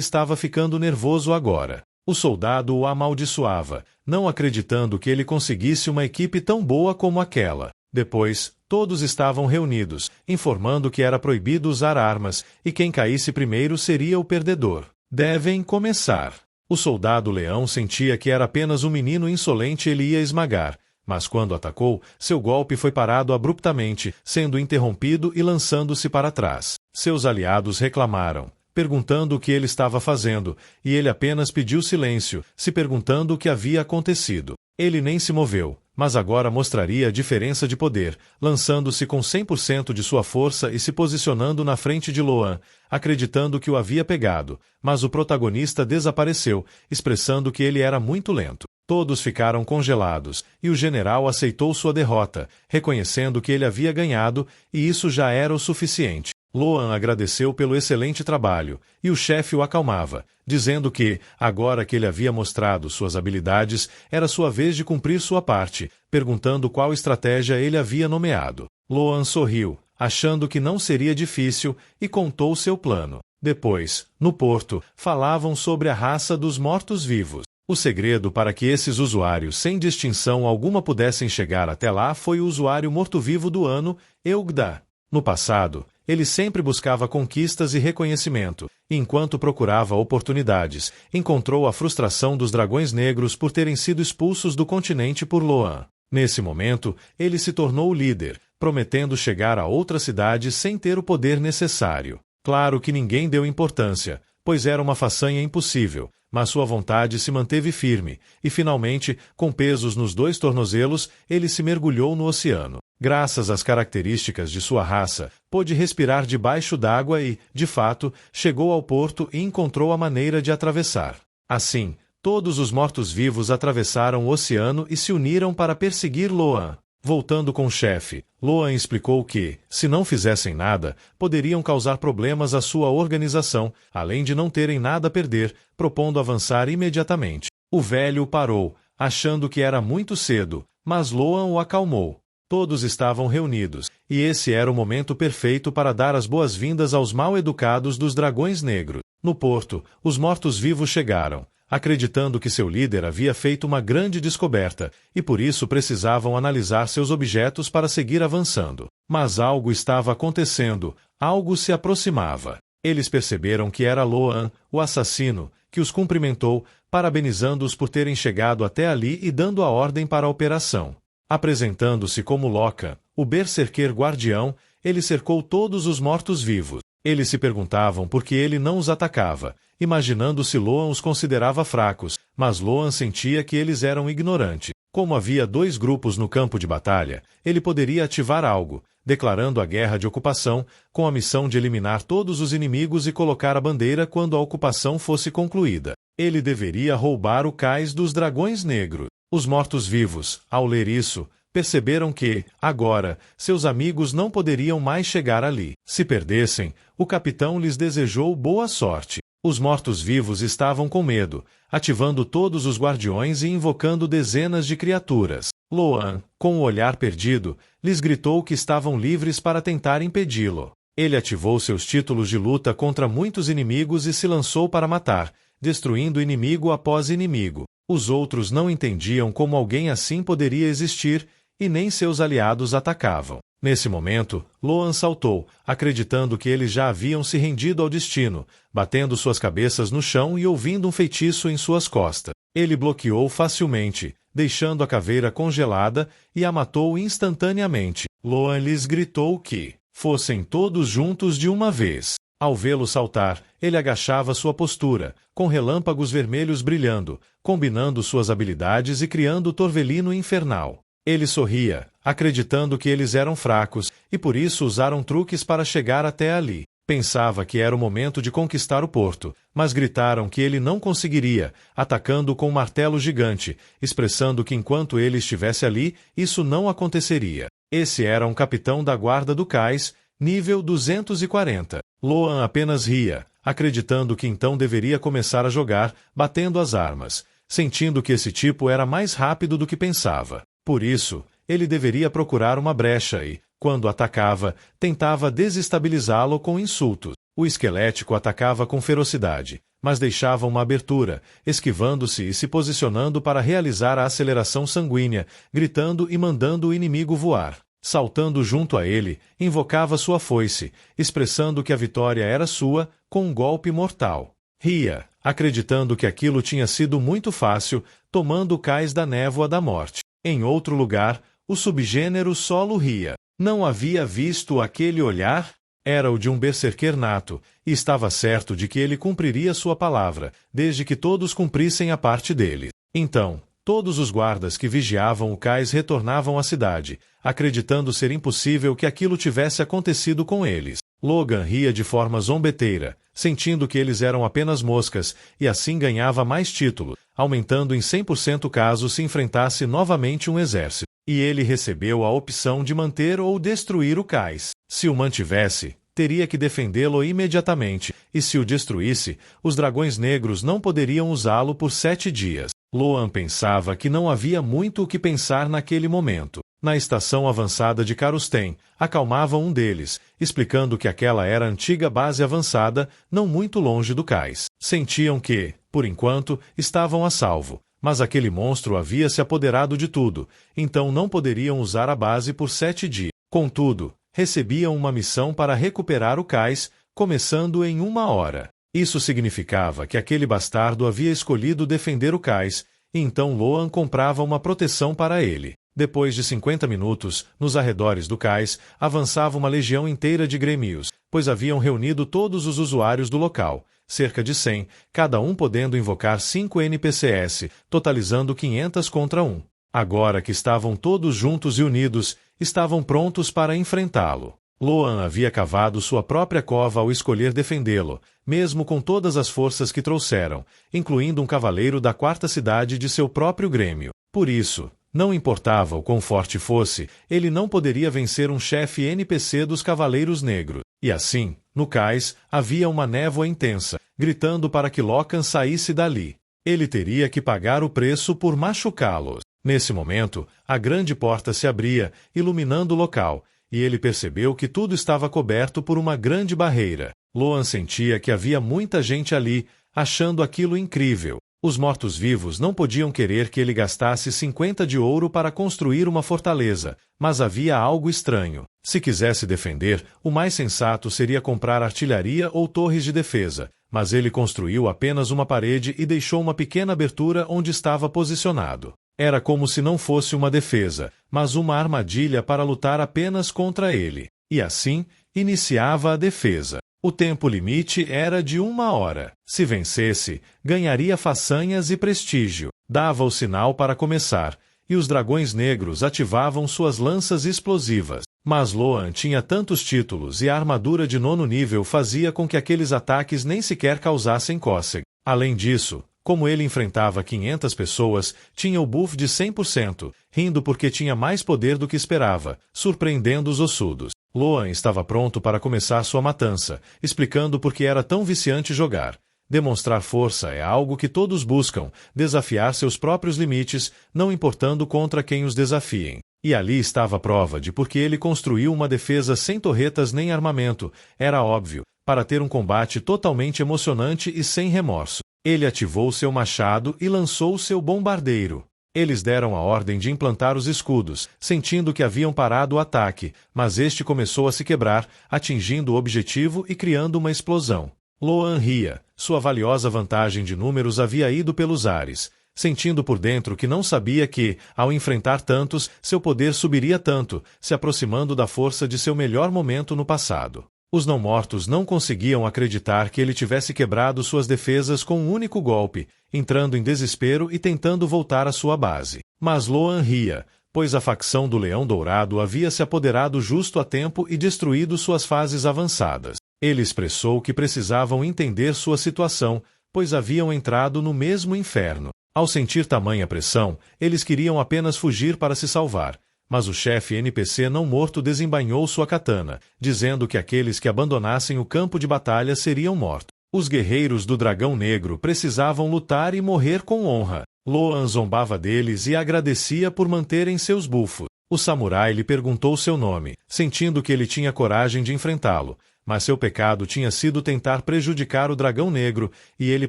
estava ficando nervoso agora. O soldado o amaldiçoava, não acreditando que ele conseguisse uma equipe tão boa como aquela. Depois, todos estavam reunidos, informando que era proibido usar armas, e quem caísse primeiro seria o perdedor. Devem começar. O soldado leão sentia que era apenas um menino insolente e ele ia esmagar, mas quando atacou, seu golpe foi parado abruptamente, sendo interrompido e lançando-se para trás. Seus aliados reclamaram, perguntando o que ele estava fazendo, e ele apenas pediu silêncio, se perguntando o que havia acontecido. Ele nem se moveu, mas agora mostraria a diferença de poder, lançando-se com 100% de sua força e se posicionando na frente de Loan, acreditando que o havia pegado, mas o protagonista desapareceu, expressando que ele era muito lento. Todos ficaram congelados, e o general aceitou sua derrota, reconhecendo que ele havia ganhado, e isso já era o suficiente. Loan agradeceu pelo excelente trabalho, e o chefe o acalmava, dizendo que, agora que ele havia mostrado suas habilidades, era sua vez de cumprir sua parte, perguntando qual estratégia ele havia nomeado. Loan sorriu, achando que não seria difícil, e contou seu plano. Depois, no porto, falavam sobre a raça dos mortos-vivos. O segredo para que esses usuários sem distinção alguma pudessem chegar até lá foi o usuário morto-vivo do ano, Eugda. No passado, ele sempre buscava conquistas e reconhecimento, e enquanto procurava oportunidades, encontrou a frustração dos dragões negros por terem sido expulsos do continente por Loan. Nesse momento, ele se tornou o líder, prometendo chegar a outra cidade sem ter o poder necessário. Claro que ninguém deu importância, pois era uma façanha impossível, mas sua vontade se manteve firme, e finalmente, com pesos nos 2 tornozelos, ele se mergulhou no oceano. Graças às características de sua raça, pôde respirar debaixo d'água e, de fato, chegou ao porto e encontrou a maneira de atravessar. Assim, todos os mortos-vivos atravessaram o oceano e se uniram para perseguir Loan. Voltando com o chefe, Loan explicou que, se não fizessem nada, poderiam causar problemas à sua organização, além de não terem nada a perder, propondo avançar imediatamente. O velho parou, achando que era muito cedo, mas Loan o acalmou. Todos estavam reunidos, e esse era o momento perfeito para dar as boas-vindas aos mal-educados dos dragões negros. No porto, os mortos-vivos chegaram, acreditando que seu líder havia feito uma grande descoberta, e por isso precisavam analisar seus objetos para seguir avançando. Mas algo estava acontecendo, algo se aproximava. Eles perceberam que era Loan, o assassino, que os cumprimentou, parabenizando-os por terem chegado até ali e dando a ordem para a operação. Apresentando-se como Locan, o berserker guardião, ele cercou todos os mortos-vivos. Eles se perguntavam por que ele não os atacava, imaginando se Loan os considerava fracos, mas Loan sentia que eles eram ignorantes. Como havia 2 grupos no campo de batalha, ele poderia ativar algo, declarando a guerra de ocupação, com a missão de eliminar todos os inimigos e colocar a bandeira quando a ocupação fosse concluída. Ele deveria roubar o cais dos dragões negros. Os mortos-vivos, ao ler isso, perceberam que, agora, seus amigos não poderiam mais chegar ali. Se perdessem, o capitão lhes desejou boa sorte. Os mortos-vivos estavam com medo, ativando todos os guardiões e invocando dezenas de criaturas. Loan, com o olhar perdido, lhes gritou que estavam livres para tentar impedi-lo. Ele ativou seus títulos de luta contra muitos inimigos e se lançou para matar, destruindo inimigo após inimigo. Os outros não entendiam como alguém assim poderia existir, e nem seus aliados atacavam. Nesse momento, Loan saltou, acreditando que eles já haviam se rendido ao destino, batendo suas cabeças no chão e ouvindo um feitiço em suas costas. Ele bloqueou facilmente, deixando a caveira congelada, e a matou instantaneamente. Loan lhes gritou que fossem todos juntos de uma vez. Ao vê-lo saltar, ele agachava sua postura, com relâmpagos vermelhos brilhando, combinando suas habilidades e criando o Torvelino infernal. Ele sorria, acreditando que eles eram fracos, e por isso usaram truques para chegar até ali. Pensava que era o momento de conquistar o porto, mas gritaram que ele não conseguiria, atacando com um martelo gigante, expressando que enquanto ele estivesse ali, isso não aconteceria. Esse era um capitão da guarda do cais, nível 240. Loan apenas ria, acreditando que então deveria começar a jogar, batendo as armas, sentindo que esse tipo era mais rápido do que pensava. Por isso, ele deveria procurar uma brecha e, quando atacava, tentava desestabilizá-lo com insultos. O esquelético atacava com ferocidade, mas deixava uma abertura, esquivando-se e se posicionando para realizar a aceleração sanguínea, gritando e mandando o inimigo voar. Saltando junto a ele, invocava sua foice, expressando que a vitória era sua, com um golpe mortal. Ria, acreditando que aquilo tinha sido muito fácil, tomando o cais da névoa da morte. Em outro lugar, o subgênero solo ria. Não havia visto aquele olhar? Era o de um berserker nato, e estava certo de que ele cumpriria sua palavra, desde que todos cumprissem a parte dele. Então, todos os guardas que vigiavam o cais retornavam à cidade, acreditando ser impossível que aquilo tivesse acontecido com eles. Logan ria de forma zombeteira, sentindo que eles eram apenas moscas, e assim ganhava mais títulos, aumentando em 100% caso se enfrentasse novamente um exército. E ele recebeu a opção de manter ou destruir o cais. Se o mantivesse, teria que defendê-lo imediatamente, e se o destruísse, os dragões negros não poderiam usá-lo por 7 dias. Loan pensava que não havia muito o que pensar naquele momento. Na estação avançada de Carusten, acalmava um deles, explicando que aquela era a antiga base avançada, não muito longe do cais. Sentiam que, por enquanto, estavam a salvo, mas aquele monstro havia se apoderado de tudo, então não poderiam usar a base por 7 dias. Contudo, recebiam uma missão para recuperar o cais, começando em 1 hora. Isso significava que aquele bastardo havia escolhido defender o cais, e então Loan comprava uma proteção para ele. Depois de 50 minutos, nos arredores do cais, avançava uma legião inteira de grêmios, pois haviam reunido todos os usuários do local, cerca de 100, cada um podendo invocar 5 NPCs, totalizando 500 contra 1. Agora que estavam todos juntos e unidos, estavam prontos para enfrentá-lo. Loan havia cavado sua própria cova ao escolher defendê-lo, mesmo com todas as forças que trouxeram, incluindo um cavaleiro da 4ª cidade de seu próprio grêmio. Por isso, não importava o quão forte fosse, ele não poderia vencer um chefe NPC dos Cavaleiros Negros. E assim, no cais, havia uma névoa intensa, gritando para que Locan saísse dali. Ele teria que pagar o preço por machucá-los. Nesse momento, a grande porta se abria, iluminando o local, e ele percebeu que tudo estava coberto por uma grande barreira. Loan sentia que havia muita gente ali, achando aquilo incrível. Os mortos-vivos não podiam querer que ele gastasse 50 de ouro para construir uma fortaleza, mas havia algo estranho. Se quisesse defender, o mais sensato seria comprar artilharia ou torres de defesa, mas ele construiu apenas uma parede e deixou uma pequena abertura onde estava posicionado. Era como se não fosse uma defesa, mas uma armadilha para lutar apenas contra ele. E assim, iniciava a defesa. O tempo limite era de 1 hora. Se vencesse, ganharia façanhas e prestígio. Dava o sinal para começar, e os dragões negros ativavam suas lanças explosivas. Mas Loan tinha tantos títulos e a armadura de 9º nível fazia com que aqueles ataques nem sequer causassem cócega. Além disso, como ele enfrentava 500 pessoas, tinha o buff de 100%, rindo porque tinha mais poder do que esperava, surpreendendo os ossudos. Loan estava pronto para começar sua matança, explicando por que era tão viciante jogar. Demonstrar força é algo que todos buscam, desafiar seus próprios limites, não importando contra quem os desafiem. E ali estava a prova de por que ele construiu uma defesa sem torretas nem armamento. Era óbvio, para ter um combate totalmente emocionante e sem remorso. Ele ativou seu machado e lançou seu bombardeiro. Eles deram a ordem de implantar os escudos, sentindo que haviam parado o ataque, mas este começou a se quebrar, atingindo o objetivo e criando uma explosão. Loan ria. Sua valiosa vantagem de números havia ido pelos ares, sentindo por dentro que não sabia que, ao enfrentar tantos, seu poder subiria tanto, se aproximando da força de seu melhor momento no passado. Os não-mortos não conseguiam acreditar que ele tivesse quebrado suas defesas com um único golpe, entrando em desespero e tentando voltar à sua base. Mas Loan ria, pois a facção do Leão Dourado havia se apoderado justo a tempo e destruído suas fases avançadas. Ele expressou que precisavam entender sua situação, pois haviam entrado no mesmo inferno. Ao sentir tamanha pressão, eles queriam apenas fugir para se salvar. Mas o chefe NPC não morto desembainhou sua katana, dizendo que aqueles que abandonassem o campo de batalha seriam mortos. Os guerreiros do Dragão Negro precisavam lutar e morrer com honra. Loan zombava deles e agradecia por manterem seus bufos. O samurai lhe perguntou seu nome, sentindo que ele tinha coragem de enfrentá-lo, mas seu pecado tinha sido tentar prejudicar o Dragão Negro e ele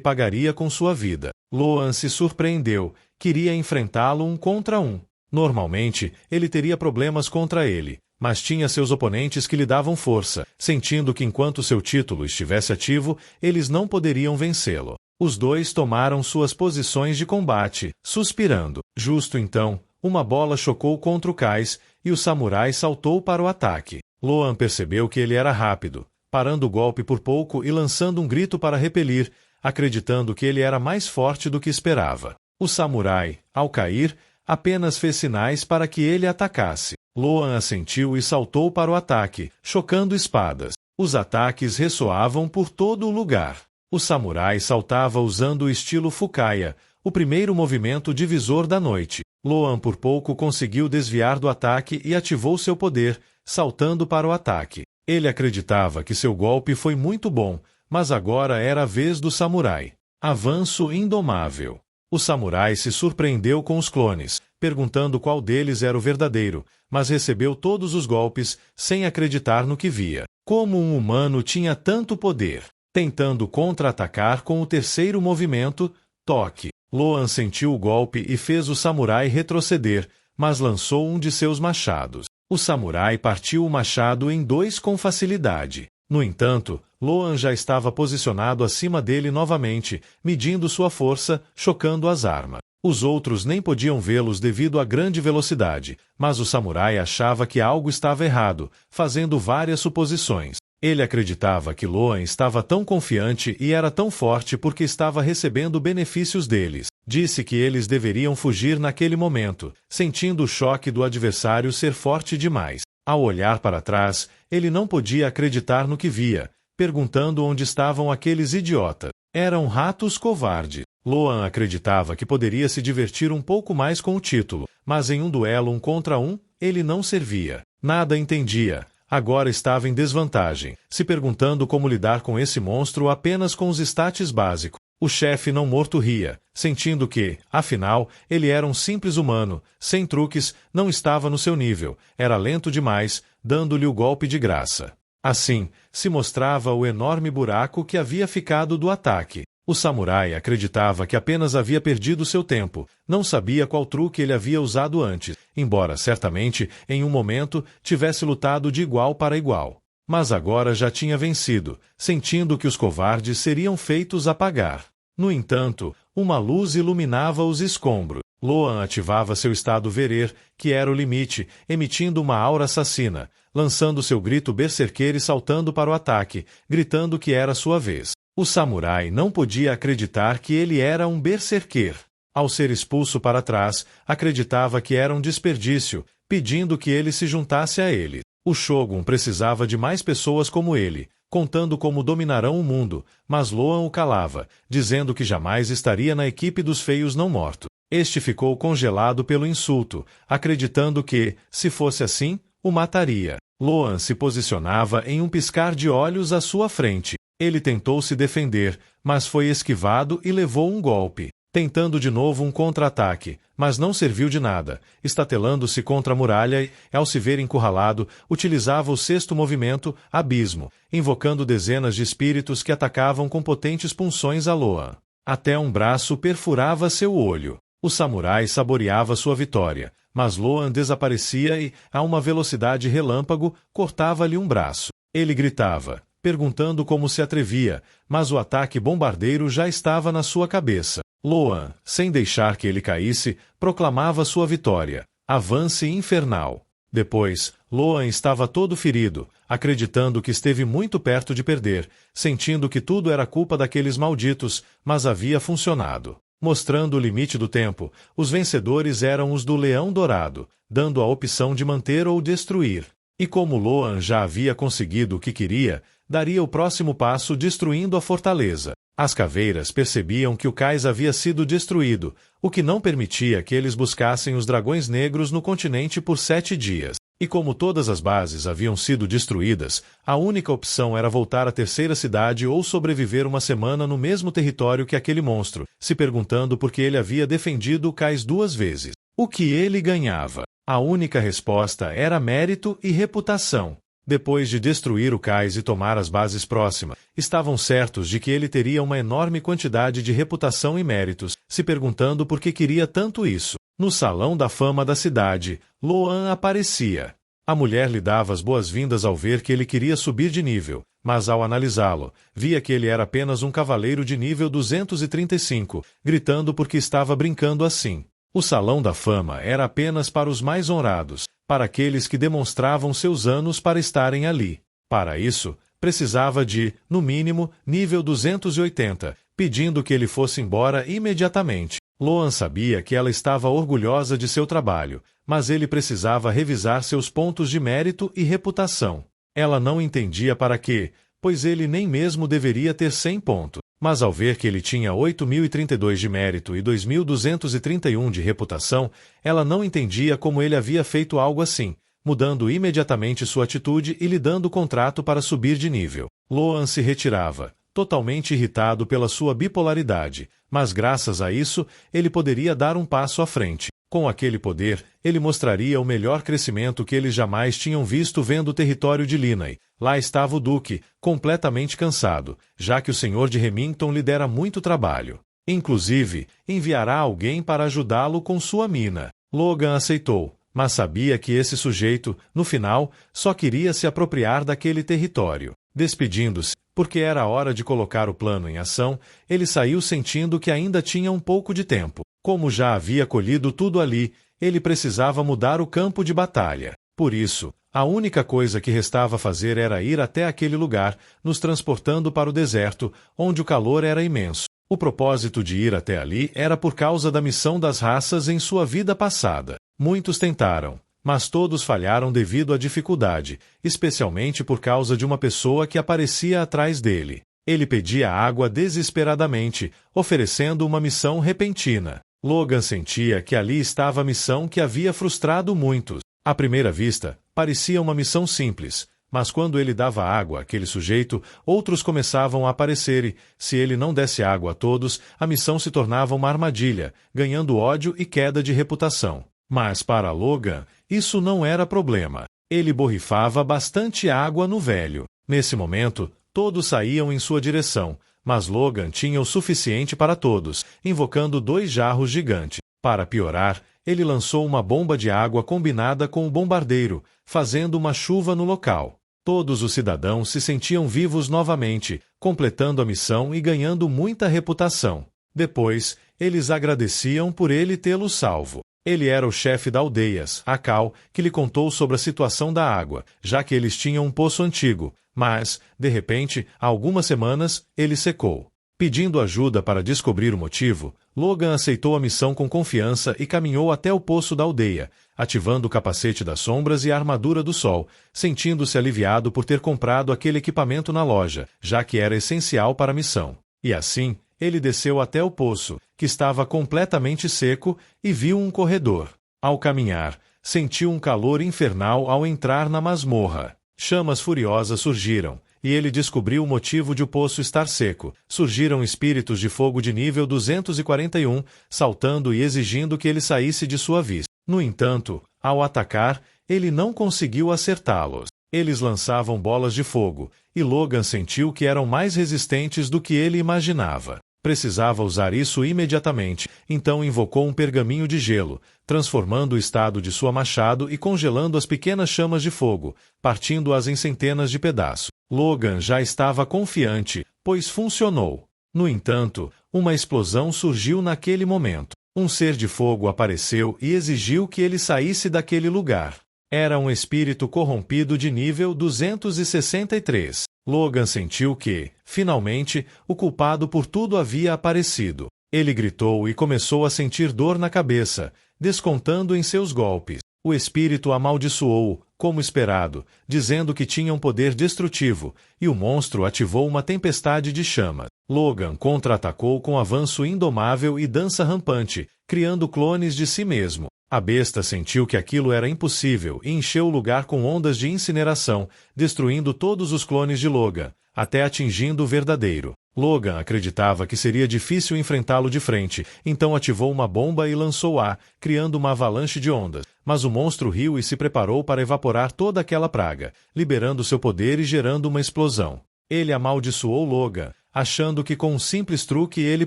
pagaria com sua vida. Loan se surpreendeu, queria enfrentá-lo 1 contra 1. Normalmente, ele teria problemas contra ele, mas tinha seus oponentes que lhe davam força, sentindo que enquanto seu título estivesse ativo, eles não poderiam vencê-lo. Os dois tomaram suas posições de combate, suspirando. Justo então, uma bola chocou contra o cais, e o samurai saltou para o ataque. Loan percebeu que ele era rápido, parando o golpe por pouco e lançando um grito para repelir, acreditando que ele era mais forte do que esperava. O samurai, ao cair, apenas fez sinais para que ele atacasse. Loan assentiu e saltou para o ataque, chocando espadas. Os ataques ressoavam por todo o lugar. O samurai saltava usando o estilo Fukaya, o primeiro movimento divisor da noite. Loan por pouco conseguiu desviar do ataque e ativou seu poder, saltando para o ataque. Ele acreditava que seu golpe foi muito bom, mas agora era a vez do samurai. Avanço indomável. O samurai se surpreendeu com os clones, perguntando qual deles era o verdadeiro, mas recebeu todos os golpes, sem acreditar no que via. Como um humano tinha tanto poder? Tentando contra-atacar com o terceiro movimento, toque. Loan sentiu o golpe e fez o samurai retroceder, mas lançou um de seus machados. O samurai partiu o machado em 2 com facilidade. No entanto, Loan já estava posicionado acima dele novamente, medindo sua força, chocando as armas. Os outros nem podiam vê-los devido à grande velocidade, mas o samurai achava que algo estava errado, fazendo várias suposições. Ele acreditava que Loan estava tão confiante e era tão forte porque estava recebendo benefícios deles. Disse que eles deveriam fugir naquele momento, sentindo o choque do adversário ser forte demais. Ao olhar para trás, ele não podia acreditar no que via, perguntando onde estavam aqueles idiotas. Eram ratos covardes. Loan acreditava que poderia se divertir um pouco mais com o título, mas em um duelo 1 contra 1, ele não servia. Nada entendia. Agora estava em desvantagem, se perguntando como lidar com esse monstro apenas com os status básicos. O chefe não morto ria, sentindo que, afinal, ele era um simples humano, sem truques, não estava no seu nível, era lento demais, dando-lhe o golpe de graça. Assim, se mostrava o enorme buraco que havia ficado do ataque. O samurai acreditava que apenas havia perdido seu tempo, não sabia qual truque ele havia usado antes, embora certamente, em um momento, tivesse lutado de igual para igual. Mas agora já tinha vencido, sentindo que os covardes seriam feitos a pagar. No entanto, uma luz iluminava os escombros. Loan ativava seu estado verer, que era o limite, emitindo uma aura assassina, lançando seu grito berserker e saltando para o ataque, gritando que era sua vez. O samurai não podia acreditar que ele era um berserker. Ao ser expulso para trás, acreditava que era um desperdício, pedindo que ele se juntasse a ele. O Shogun precisava de mais pessoas como ele, contando como dominarão o mundo, mas Loan o calava, dizendo que jamais estaria na equipe dos feios não mortos. Este ficou congelado pelo insulto, acreditando que, se fosse assim, o mataria. Loan se posicionava em um piscar de olhos à sua frente. Ele tentou se defender, mas foi esquivado e levou um golpe. Tentando de novo um contra-ataque, mas não serviu de nada. Estatelando-se contra a muralha e, ao se ver encurralado, utilizava o sexto movimento, Abismo, invocando dezenas de espíritos que atacavam com potentes punções a Loan. Até um braço perfurava seu olho. O samurai saboreava sua vitória, mas Loan desaparecia e, a uma velocidade relâmpago, cortava-lhe um braço. Ele gritava, perguntando como se atrevia, mas o ataque bombardeiro já estava na sua cabeça. Loan, sem deixar que ele caísse, proclamava sua vitória. Avance infernal. Depois, Loan estava todo ferido, acreditando que esteve muito perto de perder, sentindo que tudo era culpa daqueles malditos, mas havia funcionado. Mostrando o limite do tempo, os vencedores eram os do Leão Dourado, dando a opção de manter ou destruir. E como Loan já havia conseguido o que queria, daria o próximo passo destruindo a fortaleza. As caveiras percebiam que o cais havia sido destruído, o que não permitia que eles buscassem os dragões negros no continente por 7 dias. E como todas as bases haviam sido destruídas, a única opção era voltar à terceira cidade ou sobreviver uma semana no mesmo território que aquele monstro, se perguntando por que ele havia defendido o cais 2 vezes. O que ele ganhava? A única resposta era mérito e reputação. Depois de destruir o cais e tomar as bases próximas, estavam certos de que ele teria uma enorme quantidade de reputação e méritos, se perguntando por que queria tanto isso. No salão da fama da cidade, Loan aparecia. A mulher lhe dava as boas-vindas ao ver que ele queria subir de nível, mas ao analisá-lo, via que ele era apenas um cavaleiro de nível 235, gritando porque estava brincando assim. O salão da fama era apenas para os mais honrados, para aqueles que demonstravam seus anos para estarem ali. Para isso, precisava de, no mínimo, nível 280, pedindo que ele fosse embora imediatamente. Loan sabia que ela estava orgulhosa de seu trabalho, mas ele precisava revisar seus pontos de mérito e reputação. Ela não entendia para quê, pois ele nem mesmo deveria ter 100 pontos. Mas ao ver que ele tinha 8.032 de mérito e 2.231 de reputação, ela não entendia como ele havia feito algo assim, mudando imediatamente sua atitude e lhe dando o contrato para subir de nível. Loan se retirava, totalmente irritado pela sua bipolaridade, mas graças a isso, ele poderia dar um passo à frente. Com aquele poder, ele mostraria o melhor crescimento que eles jamais tinham visto vendo o território de Linai. Lá estava o Duque, completamente cansado, já que o senhor de Remington lhe dera muito trabalho. Inclusive, enviará alguém para ajudá-lo com sua mina. Logan aceitou, mas sabia que esse sujeito, no final, só queria se apropriar daquele território. Despedindo-se, porque era hora de colocar o plano em ação, ele saiu sentindo que ainda tinha um pouco de tempo. Como já havia colhido tudo ali, ele precisava mudar o campo de batalha. Por isso, A única coisa que restava fazer era ir até aquele lugar, nos transportando para o deserto, onde o calor era imenso. O propósito de ir até ali era por causa da missão das raças em sua vida passada. Muitos tentaram, mas todos falharam devido à dificuldade, especialmente por causa de uma pessoa que aparecia atrás dele. Ele pedia água desesperadamente, oferecendo uma missão repentina. Logan sentia que ali estava a missão que havia frustrado muitos. À primeira vista, parecia uma missão simples, mas quando ele dava água àquele sujeito, outros começavam a aparecer e, se ele não desse água a todos, a missão se tornava uma armadilha, ganhando ódio e queda de reputação. Mas para Logan, isso não era problema. Ele borrifava bastante água no velho. Nesse momento, todos saíam em sua direção, mas Logan tinha o suficiente para todos, invocando 2 jarros gigantes. Para piorar, ele lançou uma bomba de água combinada com o bombardeiro, fazendo uma chuva no local. Todos os cidadãos se sentiam vivos novamente, completando a missão e ganhando muita reputação. Depois, eles agradeciam por ele tê-los salvo. Ele era o chefe da aldeias, Akal, que lhe contou sobre a situação da água, já que eles tinham um poço antigo, mas, de repente, há algumas semanas, ele secou. Pedindo ajuda para descobrir o motivo, Logan aceitou a missão com confiança e caminhou até o poço da aldeia, ativando o capacete das sombras e a armadura do sol, sentindo-se aliviado por ter comprado aquele equipamento na loja, já que era essencial para a missão. E assim, ele desceu até o poço, que estava completamente seco, e viu um corredor. Ao caminhar, sentiu um calor infernal ao entrar na masmorra. Chamas furiosas surgiram, e ele descobriu o motivo de o poço estar seco. Surgiram espíritos de fogo de nível 241, saltando e exigindo que ele saísse de sua vista. No entanto, ao atacar, ele não conseguiu acertá-los. Eles lançavam bolas de fogo, e Logan sentiu que eram mais resistentes do que ele imaginava. Precisava usar isso imediatamente, então invocou um pergaminho de gelo, transformando o estado de sua machado e congelando as pequenas chamas de fogo, partindo-as em centenas de pedaços. Logan já estava confiante, pois funcionou. No entanto, uma explosão surgiu naquele momento. Um ser de fogo apareceu e exigiu que ele saísse daquele lugar. Era um espírito corrompido de nível 263. Logan sentiu que, finalmente, o culpado por tudo havia aparecido. Ele gritou e começou a sentir dor na cabeça, descontando em seus golpes. O espírito amaldiçoou, como esperado, dizendo que tinha um poder destrutivo, e o monstro ativou uma tempestade de chamas. Logan contra-atacou com avanço indomável e dança rampante, criando clones de si mesmo. A besta sentiu que aquilo era impossível e encheu o lugar com ondas de incineração, destruindo todos os clones de Logan, até atingindo o verdadeiro. Logan acreditava que seria difícil enfrentá-lo de frente, então ativou uma bomba e lançou-a, criando uma avalanche de ondas. Mas o monstro riu e se preparou para evaporar toda aquela praga, liberando seu poder e gerando uma explosão. Ele amaldiçoou Logan, achando que com um simples truque ele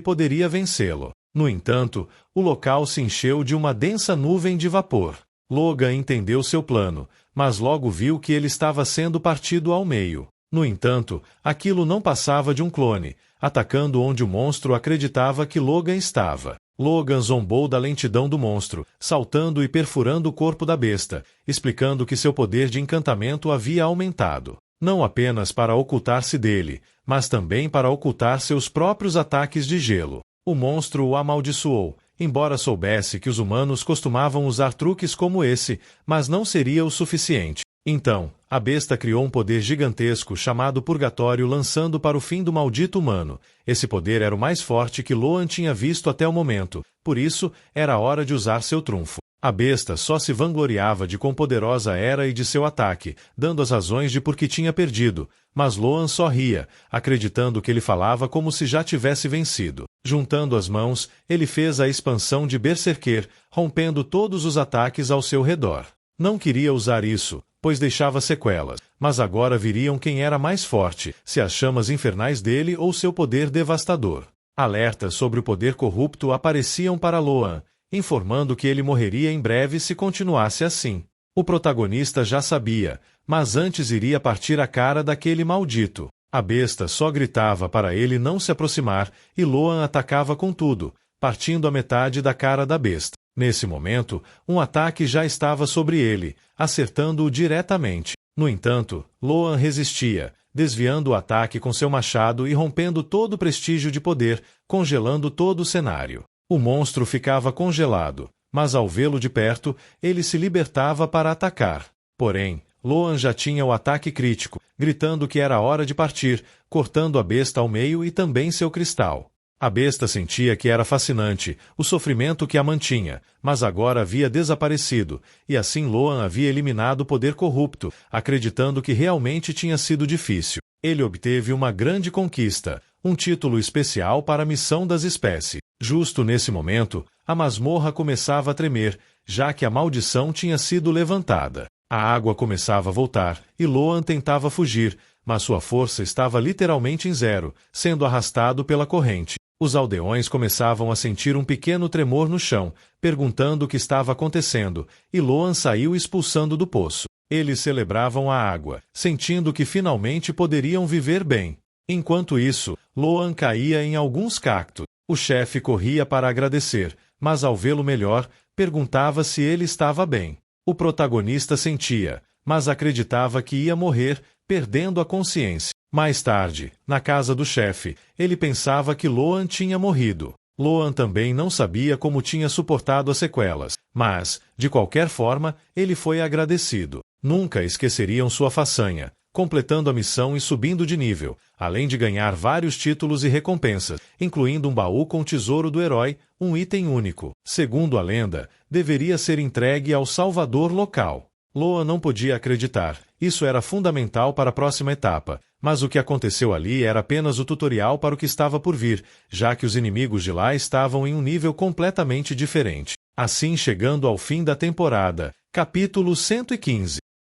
poderia vencê-lo. No entanto, o local se encheu de uma densa nuvem de vapor. Logan entendeu seu plano, mas logo viu que ele estava sendo partido ao meio. No entanto, aquilo não passava de um clone, atacando onde o monstro acreditava que Logan estava. Logan zombou da lentidão do monstro, saltando e perfurando o corpo da besta, explicando que seu poder de encantamento havia aumentado. Não apenas para ocultar-se dele, mas também para ocultar seus próprios ataques de gelo. O monstro o amaldiçoou, embora soubesse que os humanos costumavam usar truques como esse, mas não seria o suficiente. Então, a besta criou um poder gigantesco chamado Purgatório, lançando para o fim do maldito humano. Esse poder era o mais forte que Loan tinha visto até o momento, por isso, era hora de usar seu trunfo. A besta só se vangloriava de quão poderosa era e de seu ataque, dando as razões de por que tinha perdido, mas Loan só ria, acreditando que ele falava como se já tivesse vencido. Juntando as mãos, ele fez a expansão de Berserker, rompendo todos os ataques ao seu redor. Não queria usar isso, pois deixava sequelas, mas agora viriam quem era mais forte, se as chamas infernais dele ou seu poder devastador. Alertas sobre o poder corrupto apareciam para Loan, informando que ele morreria em breve se continuasse assim. O protagonista já sabia, mas antes iria partir a cara daquele maldito. A besta só gritava para ele não se aproximar, e Loan atacava com tudo, partindo a metade da cara da besta. Nesse momento, um ataque já estava sobre ele, acertando-o diretamente. No entanto, Loan resistia, desviando o ataque com seu machado e rompendo todo o prestígio de poder, congelando todo o cenário. O monstro ficava congelado, mas ao vê-lo de perto, ele se libertava para atacar. Porém, Loan já tinha o ataque crítico, gritando que era hora de partir, cortando a besta ao meio e também seu cristal. A besta sentia que era fascinante, o sofrimento que a mantinha, mas agora havia desaparecido, e assim Loan havia eliminado o poder corrupto, acreditando que realmente tinha sido difícil. Ele obteve uma grande conquista, um título especial para a missão das espécies. Justo nesse momento, a masmorra começava a tremer, já que a maldição tinha sido levantada. A água começava a voltar, e Loan tentava fugir, mas sua força estava literalmente em zero, sendo arrastado pela corrente. Os aldeões começavam a sentir um pequeno tremor no chão, perguntando o que estava acontecendo, e Loan saiu expulsando do poço. Eles celebravam a água, sentindo que finalmente poderiam viver bem. Enquanto isso, Loan caía em alguns cactos. O chefe corria para agradecer, mas ao vê-lo melhor, perguntava se ele estava bem. O protagonista sentia, mas acreditava que ia morrer, perdendo a consciência. Mais tarde, na casa do chefe, ele pensava que Loan tinha morrido. Loan também não sabia como tinha suportado as sequelas, mas, de qualquer forma, ele foi agradecido. Nunca esqueceriam sua façanha, completando a missão e subindo de nível, além de ganhar vários títulos e recompensas, incluindo um baú com o tesouro do herói, um item único. Segundo a lenda, deveria ser entregue ao salvador local. Loan não podia acreditar. Isso era fundamental para a próxima etapa, mas o que aconteceu ali era apenas o tutorial para o que estava por vir, já que os inimigos de lá estavam em um nível completamente diferente. Assim chegando ao fim da temporada. Capítulo 115.